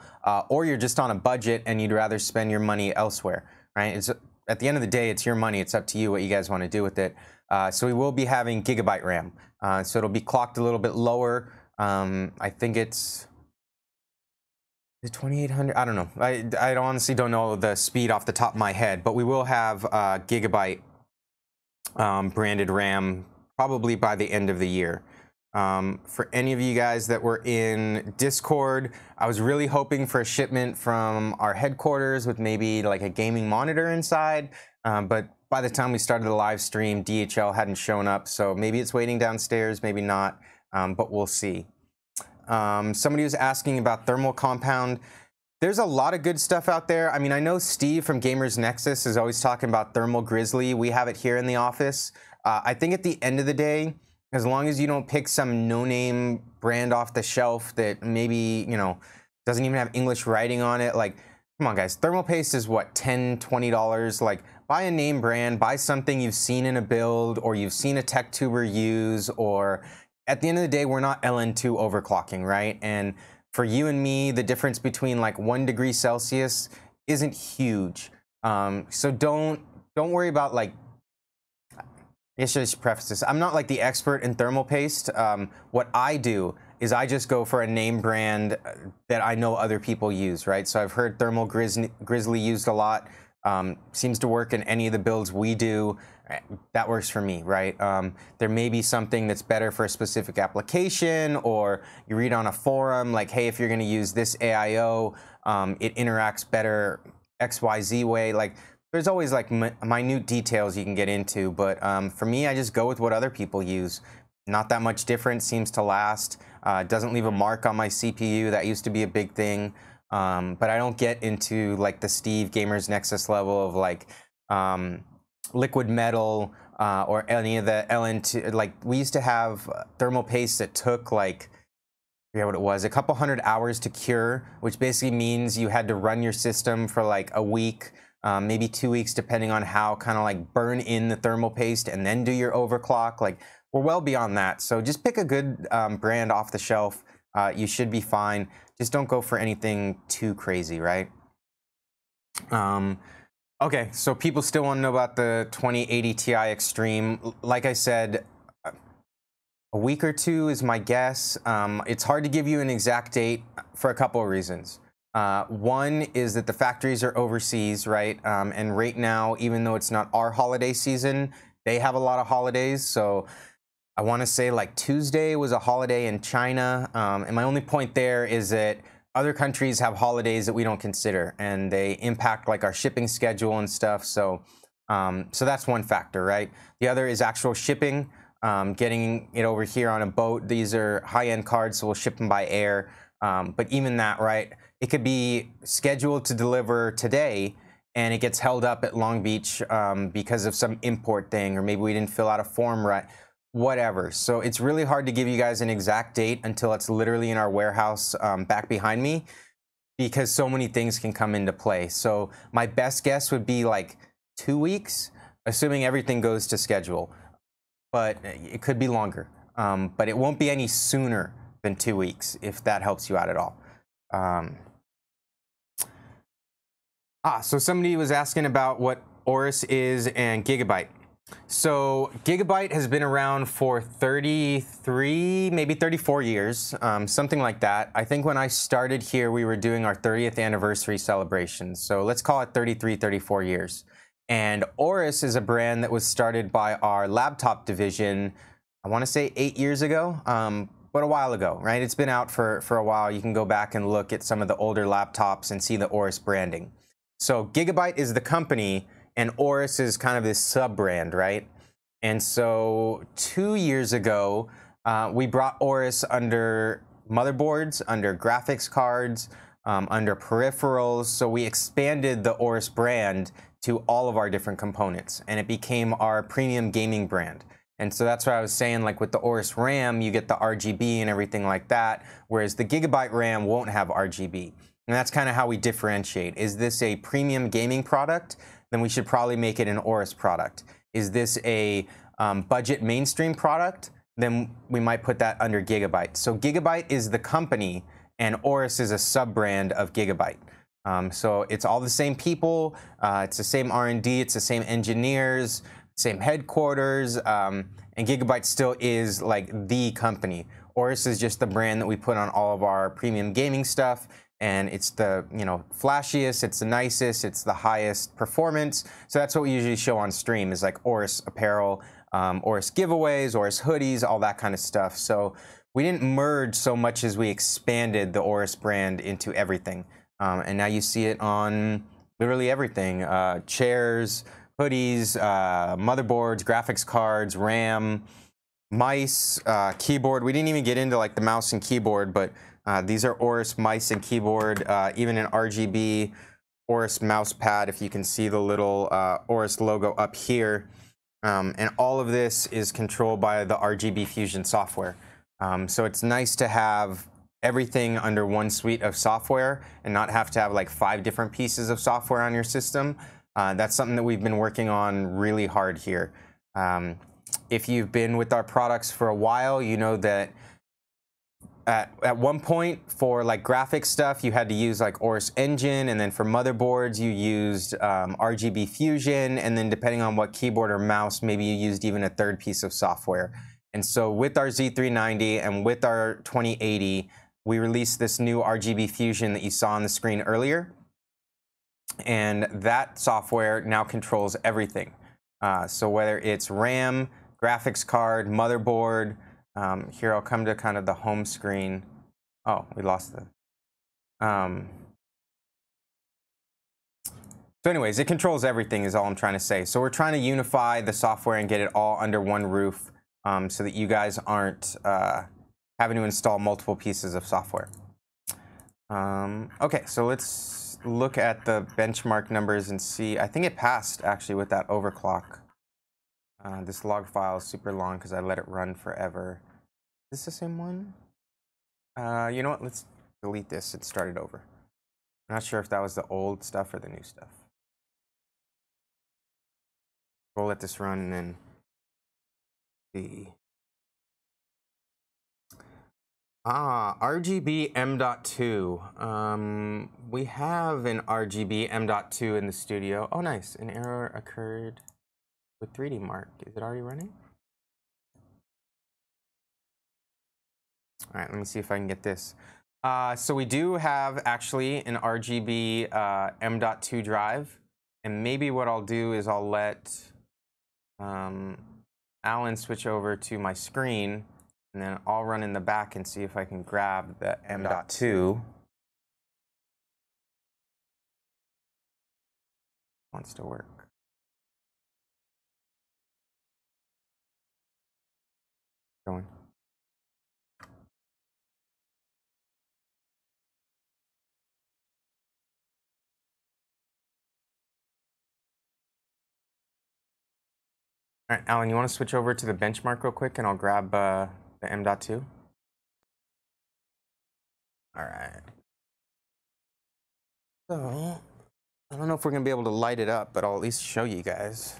A: or you're just on a budget and you'd rather spend your money elsewhere, right? It's, at the end of the day, it's your money. It's up to you what you guys want to do with it. So we will be having Gigabyte RAM. So it'll be clocked a little bit lower. I think it's 2800. I don't know. I honestly don't know the speed off the top of my head, but we will have Gigabyte branded RAM probably by the end of the year. For any of you guys that were in Discord, I was really hoping for a shipment from our headquarters with maybe like a gaming monitor inside, but by the time we started the live stream, DHL hadn't shown up, so maybe it's waiting downstairs, maybe not, but we'll see. Somebody was asking about thermal compound. There's a lot of good stuff out there. I mean, I know Steve from Gamers Nexus is always talking about thermal grizzly. We have it here in the office. I think at the end of the day, as long as you don't pick some no-name brand off the shelf that maybe, you know, doesn't even have English writing on it, like, come on guys, thermal paste is what, $10, $20? Like, buy a name brand, buy something you've seen in a build or you've seen a tech tuber use, or at the end of the day, we're not LN2 overclocking, right? And for you and me, the difference between like 1 degree Celsius isn't huge. So don't worry about like, I should just preface this. I'm not like the expert in thermal paste. What I do is I just go for a name brand that I know other people use, right? So I've heard thermal grizzly used a lot. Seems to work in any of the builds we do. That works for me, right? There may be something that's better for a specific application, or you read on a forum like, hey, if you're going to use this AIO, it interacts better XYZ way. Like, there's always like minute details you can get into, but for me, I just go with what other people use. Not that much different, seems to last. Doesn't leave a mark on my CPU. That used to be a big thing. But I don't get into like the Steve Gamers Nexus level of like liquid metal or any of the LN2. Like, we used to have thermal paste that took like, I forget what it was, a couple 100 hours to cure, which basically means you had to run your system for like a week, maybe 2 weeks, depending on how kind of like burn in the thermal paste and then do your overclock. Like, we're well beyond that. So just pick a good brand off the shelf. You should be fine. Just don't go for anything too crazy, right? Okay, so people still want to know about the 2080 Ti Xtreme. Like I said, a week or two is my guess. It's hard to give you an exact date for a couple of reasons. One is that the factories are overseas, right? And right now, even though it's not our holiday season, they have a lot of holidays. So I want to say like Tuesday was a holiday in China. And my only point there is that other countries have holidays that we don't consider, and they impact like our shipping schedule and stuff. So, so that's one factor, right? The other is actual shipping. getting it over here on a boat. These are high-end cards, so we'll ship them by air. But even that, right, it could be scheduled to deliver today, and it gets held up at Long Beach because of some import thing, or maybe we didn't fill out a form right, whatever. So it's really hard to give you guys an exact date until it's literally in our warehouse back behind me, because so many things can come into play. So my best guess would be like 2 weeks, assuming everything goes to schedule. But it could be longer. But it won't be any sooner than 2 weeks, if that helps you out at all. So somebody was asking about what AORUS is and Gigabyte. So Gigabyte has been around for 33, maybe 34 years, something like that. I think when I started here, we were doing our 30th anniversary celebration. So let's call it 33, 34 years. And AORUS is a brand that was started by our laptop division, I want to say 8 years ago, but a while ago, right? It's been out for a while. You can go back and look at some of the older laptops and see the AORUS branding. So Gigabyte is the company, and AORUS is kind of this sub-brand, right? And so 2 years ago, we brought AORUS under motherboards, under graphics cards, under peripherals. So we expanded the AORUS brand to all of our different components, and it became our premium gaming brand. And so that's what I was saying, like with the AORUS RAM, you get the RGB and everything like that, whereas the Gigabyte RAM won't have RGB. And that's kind of how we differentiate. Is this a premium gaming product? Then we should probably make it an AORUS product. Is this a budget mainstream product? Then we might put that under Gigabyte. So Gigabyte is the company, and AORUS is a sub-brand of Gigabyte. So it's all the same people, it's the same R&D, it's the same engineers, same headquarters, and Gigabyte still is like the company. AORUS is just the brand that we put on all of our premium gaming stuff, and it's the, you know, flashiest, it's the nicest, it's the highest performance. So that's what we usually show on stream, is like AORUS apparel, AORUS giveaways, AORUS hoodies, all that kind of stuff. So we didn't merge so much as we expanded the AORUS brand into everything. And now you see it on literally everything, chairs, hoodies, motherboards, graphics cards, RAM, mice, keyboard. We didn't even get into like the mouse and keyboard, but these are AORUS mice and keyboard, even an RGB AORUS mouse pad, if you can see the little AORUS logo up here. And all of this is controlled by the RGB Fusion software. So it's nice to have everything under one suite of software and not have to have like 5 different pieces of software on your system. That's something that we've been working on really hard here. If you've been with our products for a while, you know that at one point for like graphics stuff, you had to use like AORUS Engine, and then for motherboards, you used RGB Fusion, and then depending on what keyboard or mouse, maybe you used even a 3rd piece of software. And so with our Z390 and with our 2080, we released this new RGB Fusion that you saw on the screen earlier. And that software now controls everything. So whether it's RAM, graphics card, motherboard, here I'll come to kind of the home screen. Oh, we lost the... So anyways, it controls everything is all I'm trying to say. So we're trying to unify the software and get it all under one roof so that you guys aren't having to install multiple pieces of software. Okay, so let's look at the benchmark numbers and see. I think it passed actually with that overclock. This log file is super long because I let it run forever. Is this the same one? You know what? Let's delete this and start it over. I'm not sure if that was the old stuff or the new stuff. We'll let this run and then see. RGB M.2. We have an RGB M.2 in the studio. Oh, nice. An error occurred with 3D Mark. Is it already running? All right, let me see if I can get this. So we do have actually an RGB M.2 drive. And maybe what I'll do is I'll let Alan switch over to my screen, and then I'll run in the back and see if I can grab the M.2. Wants to work. Going. All right, Alan, you want to switch over to the benchmark real quick, and I'll grab the M.2. All right. So, I don't know if we're going to be able to light it up, but I'll at least show you guys.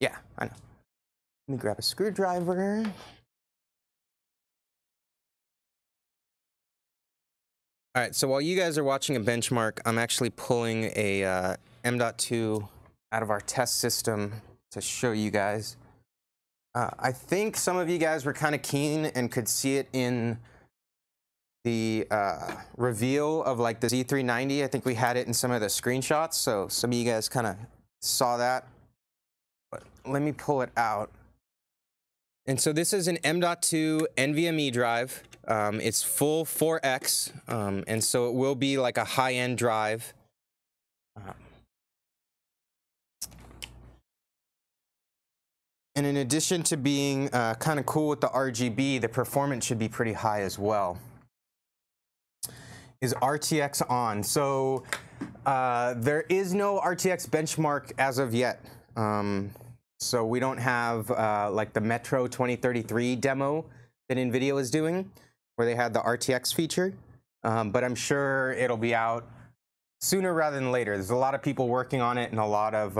A: Yeah, I know. Let me grab a screwdriver. All right, so while you guys are watching a benchmark, I'm actually pulling a M.2 out of our test system to show you guys. I think some of you guys were kind of keen and could see it in the reveal of like the Z390. I think we had it in some of the screenshots, so some of you guys kind of saw that. But let me pull it out. And so this is an M.2 NVMe drive. It's full 4X, and so it will be like a high-end drive. And in addition to being kind of cool with the RGB, the performance should be pretty high as well. Is RTX on? So there is no RTX benchmark as of yet. So we don't have like the Metro 2033 demo that NVIDIA was doing, where they had the RTX feature. But I'm sure it'll be out sooner rather than later. There's a lot of people working on it and a lot of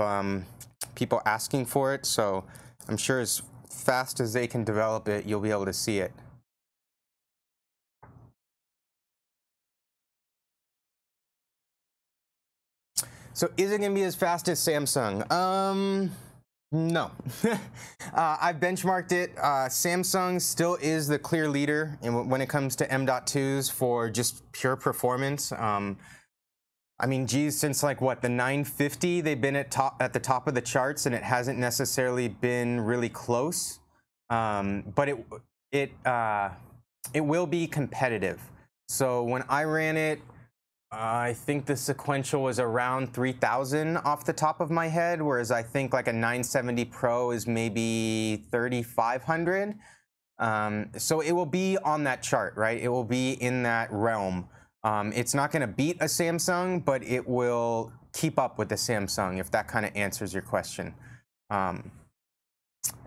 A: people asking for it. So I'm sure as fast as they can develop it, you'll be able to see it. So is it going to be as fast as Samsung? No. I've benchmarked it. Samsung still is the clear leader when it comes to M.2s for just pure performance. I mean, geez, since like what, the 950, they've been at the top of the charts, and it hasn't necessarily been really close. But it will be competitive. So when I ran it, I think the sequential was around 3,000 off the top of my head, whereas I think like a 970 Pro is maybe 3,500. So it will be on that chart, right? It will be in that realm. It's not going to beat a Samsung, but it will keep up with the Samsung, if that kind of answers your question.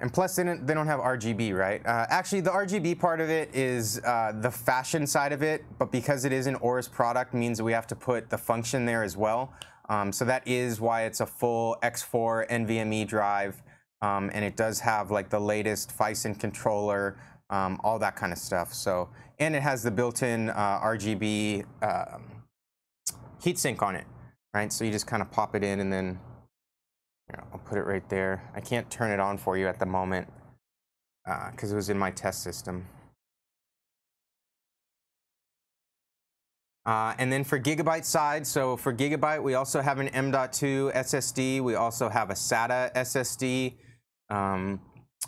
A: And plus, they don't have RGB, right? Actually, the RGB part of it is the fashion side of it, but because it is an AORUS product, means that we have to put the function there as well. So that is why it's a full X4 NVMe drive, and it does have like the latest Phison controller, all that kind of stuff. So, and it has the built-in RGB heatsink on it, right? So you just kind of pop it in, and then I'll put it right there. I can't turn it on for you at the moment because it was in my test system. And then for gigabyte side, so for gigabyte, we also have an M.2 SSD. We also have a SATA SSD.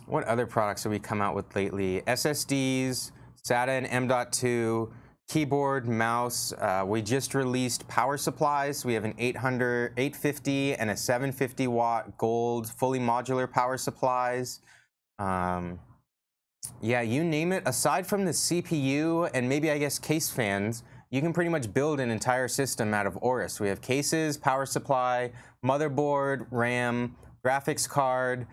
A: What other products have we come out with lately? SSDs, SATA and M.2, keyboard, mouse. We just released power supplies. We have an 850 and a 750 watt gold fully modular power supplies. Yeah, you name it. Aside from the CPU and maybe I guess case fans, you can pretty much build an entire system out of AORUS. We have cases, power supply, motherboard, RAM, graphics card,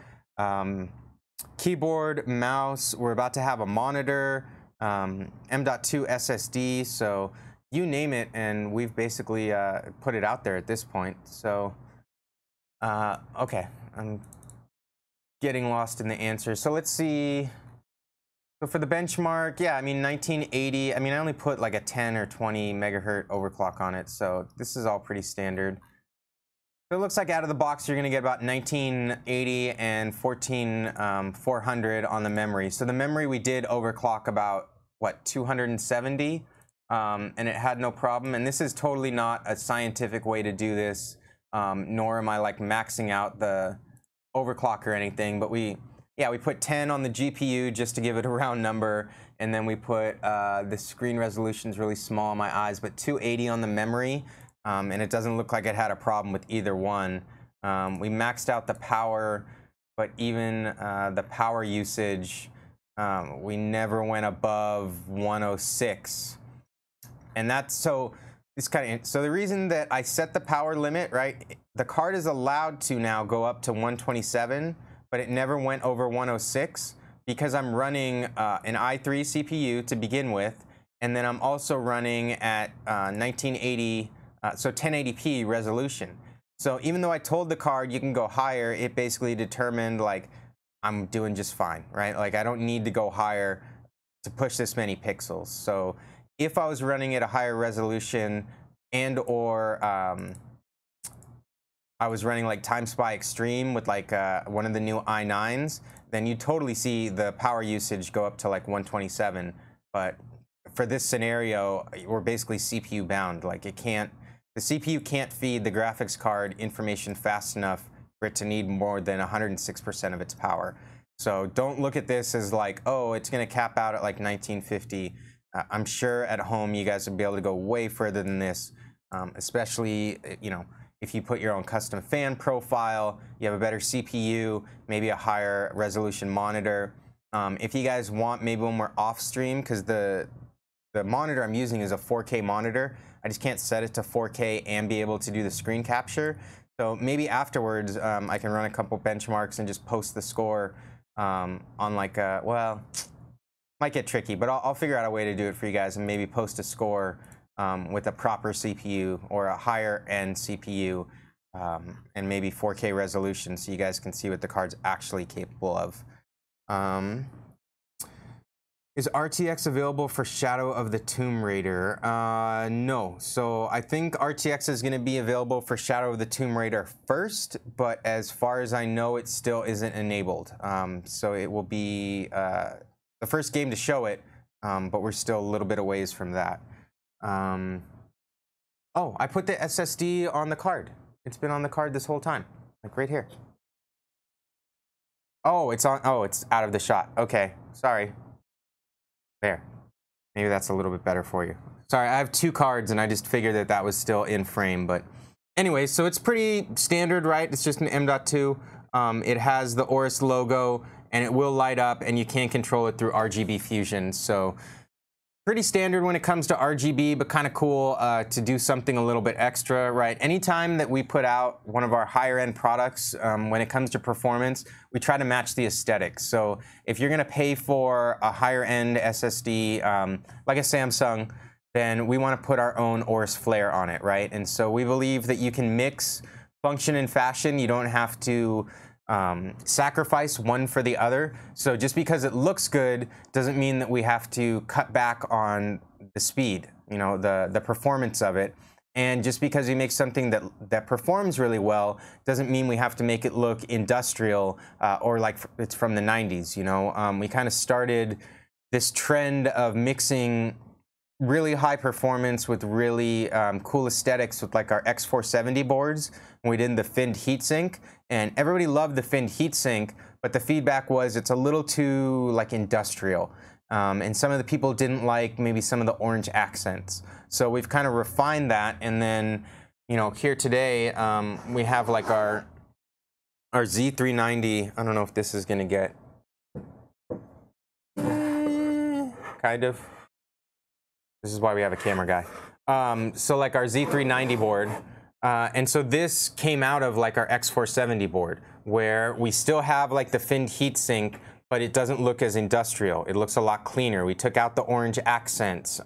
A: keyboard, mouse. We're about to have a monitor. M.2 SSD, so you name it, and we've basically put it out there at this point. So, okay, I'm getting lost in the answers. So let's see. So for the benchmark, yeah, I mean 1980. I mean, I only put like a 10 or 20 megahertz overclock on it, so this is all pretty standard. So it looks like out of the box, you're going to get about 1980 and 14400 on the memory. So the memory we did overclock about, what, 270, and it had no problem. And this is totally not a scientific way to do this, nor am I like maxing out the overclock or anything. But we put 10 on the GPU just to give it a round number, and then we put the screen resolution's really small on my eyes, but 280 on the memory. and it doesn't look like it had a problem with either one. We maxed out the power, but even the power usage, we never went above 106. And that's so the reason that I set the power limit, right? The card is allowed to now go up to 127, but it never went over 106 because I'm running an i3 CPU to begin with, and then I'm also running at 1980, so 1080p resolution. So even though I told the card you can go higher, it basically determined like I'm doing just fine, right? Like I don't need to go higher to push this many pixels. So if I was running at a higher resolution and or I was running like TimeSpy Xtreme with like one of the new i9s, then you totally see the power usage go up to like 127. But for this scenario, we're basically CPU bound. Like the CPU can't feed the graphics card information fast enough for it to need more than 106% of its power. So don't look at this as like, oh, it's going to cap out at like 1950. I'm sure at home you guys would be able to go way further than this, especially, you know, if you put your own custom fan profile, you have a better CPU, maybe a higher resolution monitor. If you guys want, maybe when we're off stream, because the monitor I'm using is a 4K monitor, I just can't set it to 4K and be able to do the screen capture. So maybe afterwards I can run a couple benchmarks and just post the score on like a, well, might get tricky, but I'll figure out a way to do it for you guys and maybe post a score with a proper CPU or a higher end CPU and maybe 4K resolution so you guys can see what the card's actually capable of. Is RTX available for Shadow of the Tomb Raider? No. So I think RTX is going to be available for Shadow of the Tomb Raider first, but as far as I know, it still isn't enabled. So it will be the first game to show it, but we're still a little bit a ways from that. Oh, I put the SSD on the card. It's been on the card this whole time, like right here. Oh, it's on. Oh, it's out of the shot. Okay, sorry. There. Maybe that's a little bit better for you. Sorry, I have two cards, and I just figured that that was still in frame. But anyway, so it's pretty standard, right? It's just an M.2. It has the AORUS logo, and it will light up, and you can control it through RGB fusion. So pretty standard when it comes to RGB, but kind of cool to do something a little bit extra, right? Anytime that we put out one of our higher end products, when it comes to performance, we try to match the aesthetics. So if you're gonna pay for a higher end SSD, like a Samsung, then we wanna put our own AORUS flair on it, right? And so we believe that you can mix function and fashion. You don't have to sacrifice one for the other. So just because it looks good doesn't mean that we have to cut back on the speed, you know, the performance of it. And just because we make something that performs really well doesn't mean we have to make it look industrial or like it's from the 90s, you know. We kind of started this trend of mixing really high performance with really cool aesthetics with like our X470 boards when we did the finned heatsink, and everybody loved the finned heatsink, but the feedback was it's a little too like industrial, and some of the people didn't like maybe some of the orange accents. So we've kind of refined that, and then, you know, here today we have like our Z390. I don't know if this is gonna get kind of. This is why we have a camera guy. So like our Z390 board, and so this came out of like our X470 board, where we still have like the finned heatsink, but it doesn't look as industrial. It looks a lot cleaner. We took out the orange accents.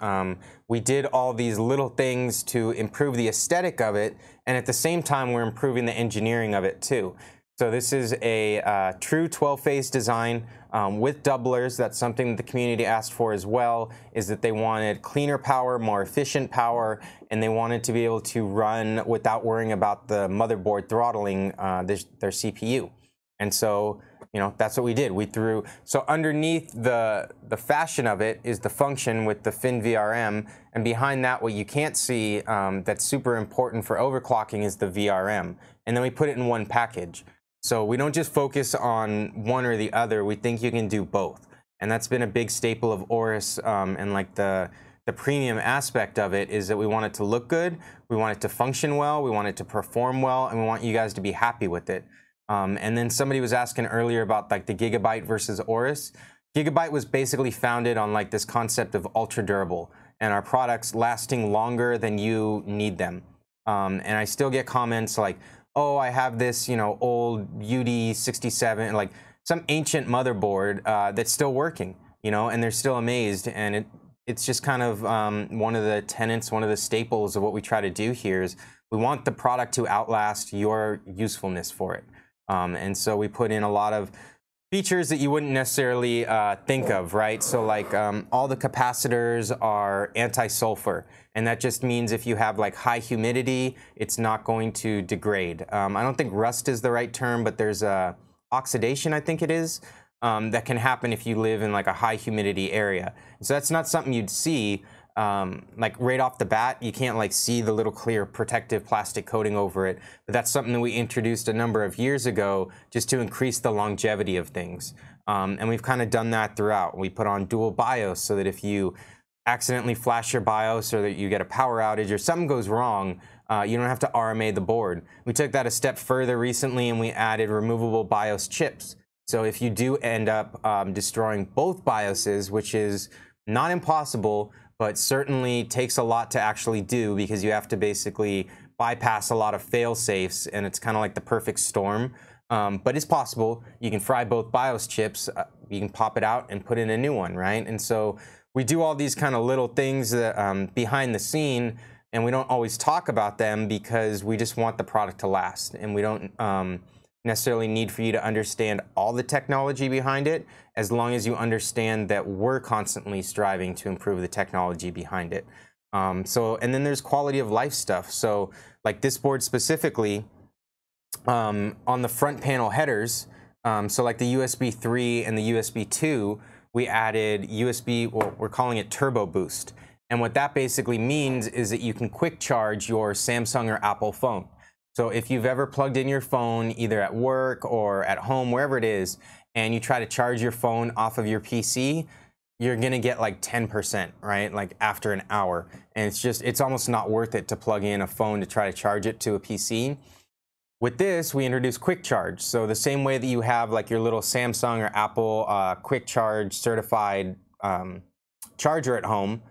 A: We did all these little things to improve the aesthetic of it, and at the same time, we're improving the engineering of it too. So this is a true 12-phase design with doublers. That's something that the community asked for as well, is that they wanted cleaner power, more efficient power, and they wanted to be able to run without worrying about the motherboard throttling their CPU. And so, you know, that's what we did. We threw, so underneath the fashion of it is the function with the fin VRM, and behind that, what you can't see that's super important for overclocking is the VRM. And then we put it in one package. So we don't just focus on one or the other. We think you can do both. And that's been a big staple of AORUS and like the the premium aspect of it is that we want it to look good, we want it to function well, we want it to perform well, and we want you guys to be happy with it. And then somebody was asking earlier about like the Gigabyte versus AORUS. Gigabyte was basically founded on like this concept of ultra durable and our products lasting longer than you need them. And I still get comments like, oh, I have this, you know, old UD67, like some ancient motherboard that's still working, you know, and they're still amazed. And it's just kind of one of the tenets, one of the staples of what we try to do here is we want the product to outlast your usefulness for it. And so we put in a lot of features that you wouldn't necessarily think of, right? So like all the capacitors are anti-sulfur, and that just means if you have like high humidity, it's not going to degrade. I don't think rust is the right term, but there's oxidation, I think it is, that can happen if you live in like a high humidity area. So that's not something you'd see like right off the bat. You can't like see the little clear protective plastic coating over it, but that's something that we introduced a number of years ago just to increase the longevity of things. And we've kind of done that throughout. We put on dual BIOS so that if you accidentally flash your BIOS or that you get a power outage or something goes wrong, you don't have to RMA the board. We took that a step further recently and we added removable BIOS chips. So if you do end up destroying both BIOSes, which is not impossible, but certainly takes a lot to actually do because you have to basically bypass a lot of fail safes, and it's kind of like the perfect storm. But it's possible. You can fry both BIOS chips, you can pop it out and put in a new one, right? And so we do all these kind of little things that, behind the scene, and we don't always talk about them because we just want the product to last, and we don't necessarily need for you to understand all the technology behind it, as long as you understand that we're constantly striving to improve the technology behind it. And then there's quality of life stuff. So like this board specifically, on the front panel headers, so like the USB 3 and the USB 2, we added USB, well, we're calling it Turbo Boost. And what that basically means is that you can quick charge your Samsung or Apple phone. So if you've ever plugged in your phone, either at work or at home, wherever it is, and you try to charge your phone off of your PC, you're gonna get like 10%, right? Like after an hour. And it's almost not worth it to plug in a phone to try to charge it to a PC. With this, we introduced quick charge. So the same way that you have like your little Samsung or Apple quick charge certified charger at home,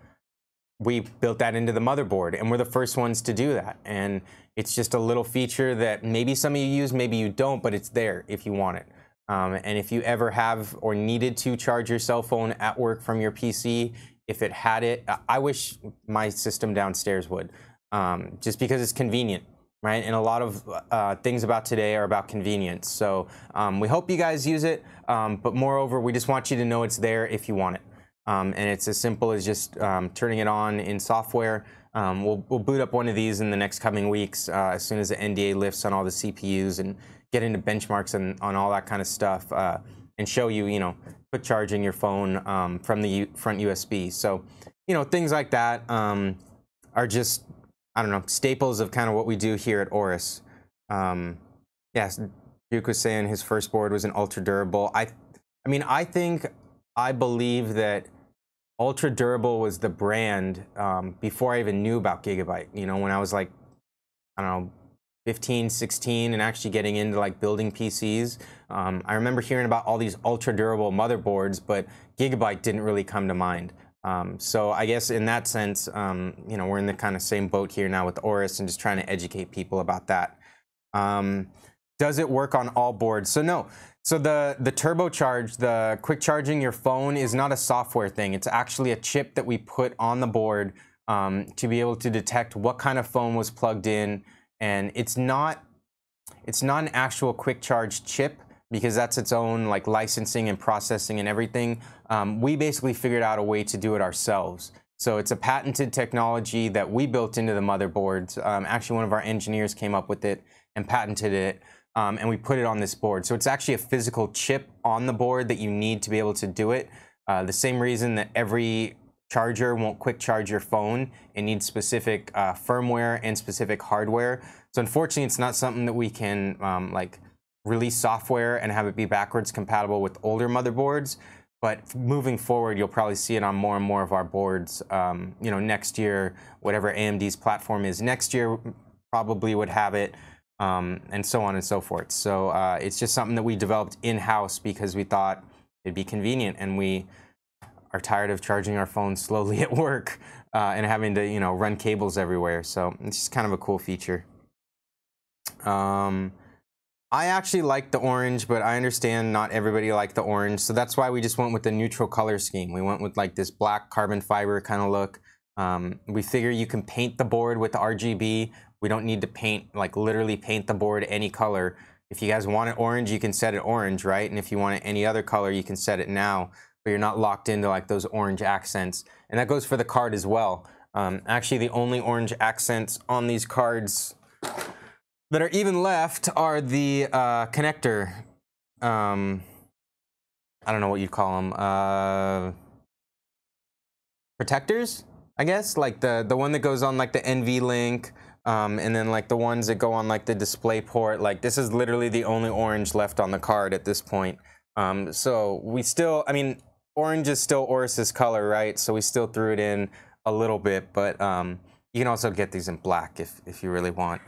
A: we built that into the motherboard, and we're the first ones to do that. And it's just a little feature that maybe some of you use, maybe you don't, but it's there if you want it. And if you ever have or needed to charge your cell phone at work from your PC, if it had it, I wish my system downstairs would, just because it's convenient, right? And a lot of things about today are about convenience. So we hope you guys use it, but moreover, we just want you to know it's there if you want it. And it's as simple as just turning it on in software. We'll boot up one of these in the next coming weeks as soon as the NDA lifts on all the CPUs and get into benchmarks and on all that kind of stuff, and show you, you know, quick charging your phone from the front USB. So, you know, things like that are just, I don't know, staples of kind of what we do here at AORUS. Yes, Duke was saying his first board was an ultra durable. I believe that ultra durable was the brand before I even knew about Gigabyte. You know, when I was like, I don't know, 15, 16, and actually getting into like building PCs. I remember hearing about all these ultra durable motherboards, but Gigabyte didn't really come to mind. So I guess in that sense, you know, we're in the kind of same boat here now with AORUS and just trying to educate people about that. Does it work on all boards? So no. So the turbocharge, the quick charging your phone is not a software thing. It's actually a chip that we put on the board to be able to detect what kind of phone was plugged in. And it's not an actual quick charge chip because that's its own like licensing and processing and everything. We basically figured out a way to do it ourselves. So it's a patented technology that we built into the motherboards. Actually, one of our engineers came up with it and patented it. And we put it on this board. So it's actually a physical chip on the board that you need to be able to do it. The same reason that every charger won't quick charge your phone. It needs specific firmware and specific hardware. So unfortunately, it's not something that we can like release software and have it be backwards compatible with older motherboards. But moving forward, you'll probably see it on more and more of our boards. You know, next year, whatever AMD's platform is next year, probably would have it, and so on and so forth. So it's just something that we developed in-house because we thought it'd be convenient, and we are tired of charging our phones slowly at work and having to, you know, run cables everywhere. So it's just kind of a cool feature. I actually like the orange, but I understand not everybody liked the orange, so that's why we just went with the neutral color scheme. We went with like this black carbon fiber kind of look. We figure you can paint the board with the RGB. We don't need to paint, like literally paint the board any color. If you guys want it orange, you can set it orange, right? And if you want it any other color, you can set it now, but you're not locked into like those orange accents. And that goes for the card as well. Actually, the only orange accents on these cards that are even left are the connector, I don't know what you'd call them, protectors, I guess, like the one that goes on like the NV-Link, and then like the ones that go on like the display port. Like this is literally the only orange left on the card at this point. So we still, I mean, orange is still AORUS's color, right? So we still threw it in a little bit, but you can also get these in black if you really want.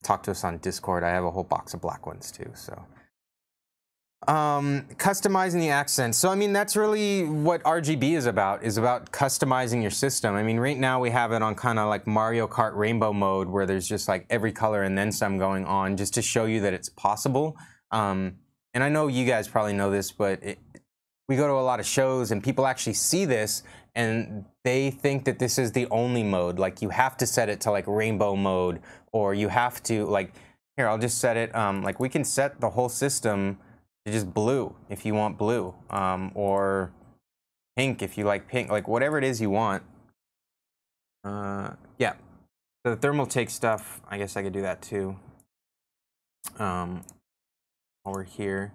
A: Talk to us on Discord. I have a whole box of black ones too. So customizing the accents. So I mean, that's really what RGB is about customizing your system. I mean, right now we have it on kind of like Mario Kart rainbow mode, where there's just like every color and then some going on, just to show you that it's possible. And I know you guys probably know this, but we go to a lot of shows and people actually see this and they think that this is the only mode. Like you have to set it to like rainbow mode, or you have to like, here, I'll just set it, like we can set the whole system to just blue if you want blue, or pink if you like pink, like whatever it is you want. Yeah, the thermal take stuff, I guess I could do that too. Over here,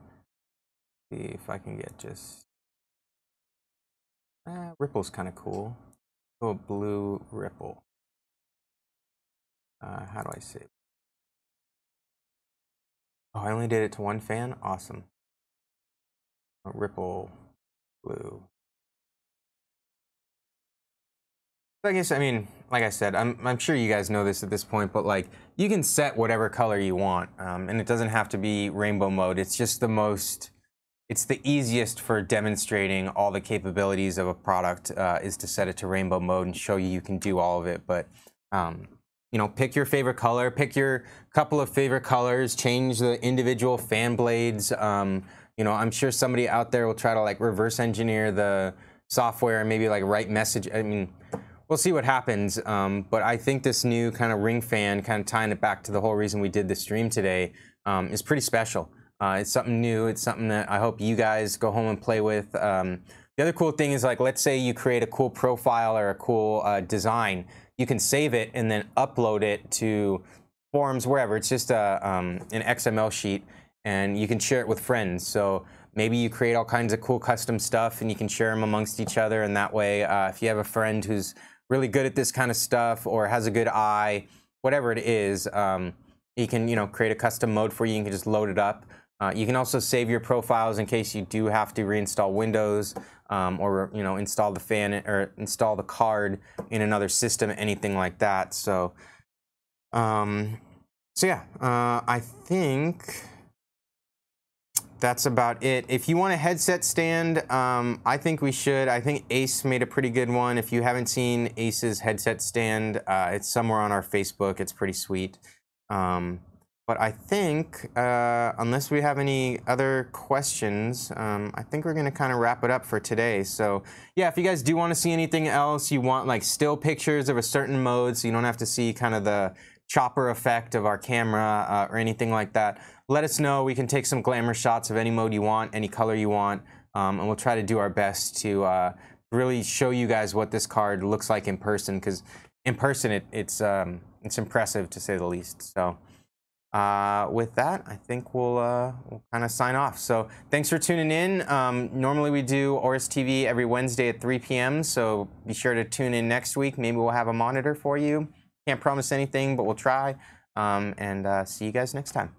A: see if I can get just, ripple's kind of cool. Oh, blue ripple. How do I save? Oh, I only did it to one fan? Awesome. Ripple blue. I guess, I mean, like I said, I'm sure you guys know this at this point, but like you can set whatever color you want, and it doesn't have to be rainbow mode. It's just the most, it's the easiest for demonstrating all the capabilities of a product, is to set it to rainbow mode and show you can do all of it. But you know, pick your favorite color, pick your couple of favorite colors, change the individual fan blades. You know, I'm sure somebody out there will try to like reverse engineer the software and maybe like write message. I mean, we'll see what happens. But I think this new kind of ring fan, kind of tying it back to the whole reason we did the stream today, is pretty special. It's something new. It's something that I hope you guys go home and play with. The other cool thing is, like, let's say you create a cool profile or a cool design. You can save it and then upload it to forums, wherever. It's just an XML sheet, and you can share it with friends. So maybe you create all kinds of cool custom stuff and you can share them amongst each other. And that way, if you have a friend who's really good at this kind of stuff or has a good eye, whatever it is, you can, you know, create a custom mode for you. You can just load it up. You can also save your profiles in case you do have to reinstall Windows, or, you know, install the fan or install the card in another system, anything like that. So, yeah, I think that's about it. If you want a headset stand, I think we should. I think Ace made a pretty good one. If you haven't seen Ace's headset stand, it's somewhere on our Facebook. It's pretty sweet. But I think, unless we have any other questions, I think we're going to kind of wrap it up for today. So, yeah, if you guys do want to see anything else, you want like still pictures of a certain mode so you don't have to see kind of the chopper effect of our camera or anything like that, let us know. We can take some glamour shots of any mode you want, any color you want, and we'll try to do our best to really show you guys what this card looks like in person, because in person it's impressive to say the least. So with that, I think we'll kind of sign off. So thanks for tuning in. Normally we do AORUSTV every Wednesday at 3 p.m. So be sure to tune in next week. Maybe we'll have a monitor for you. Can't promise anything, but we'll try. And see you guys next time.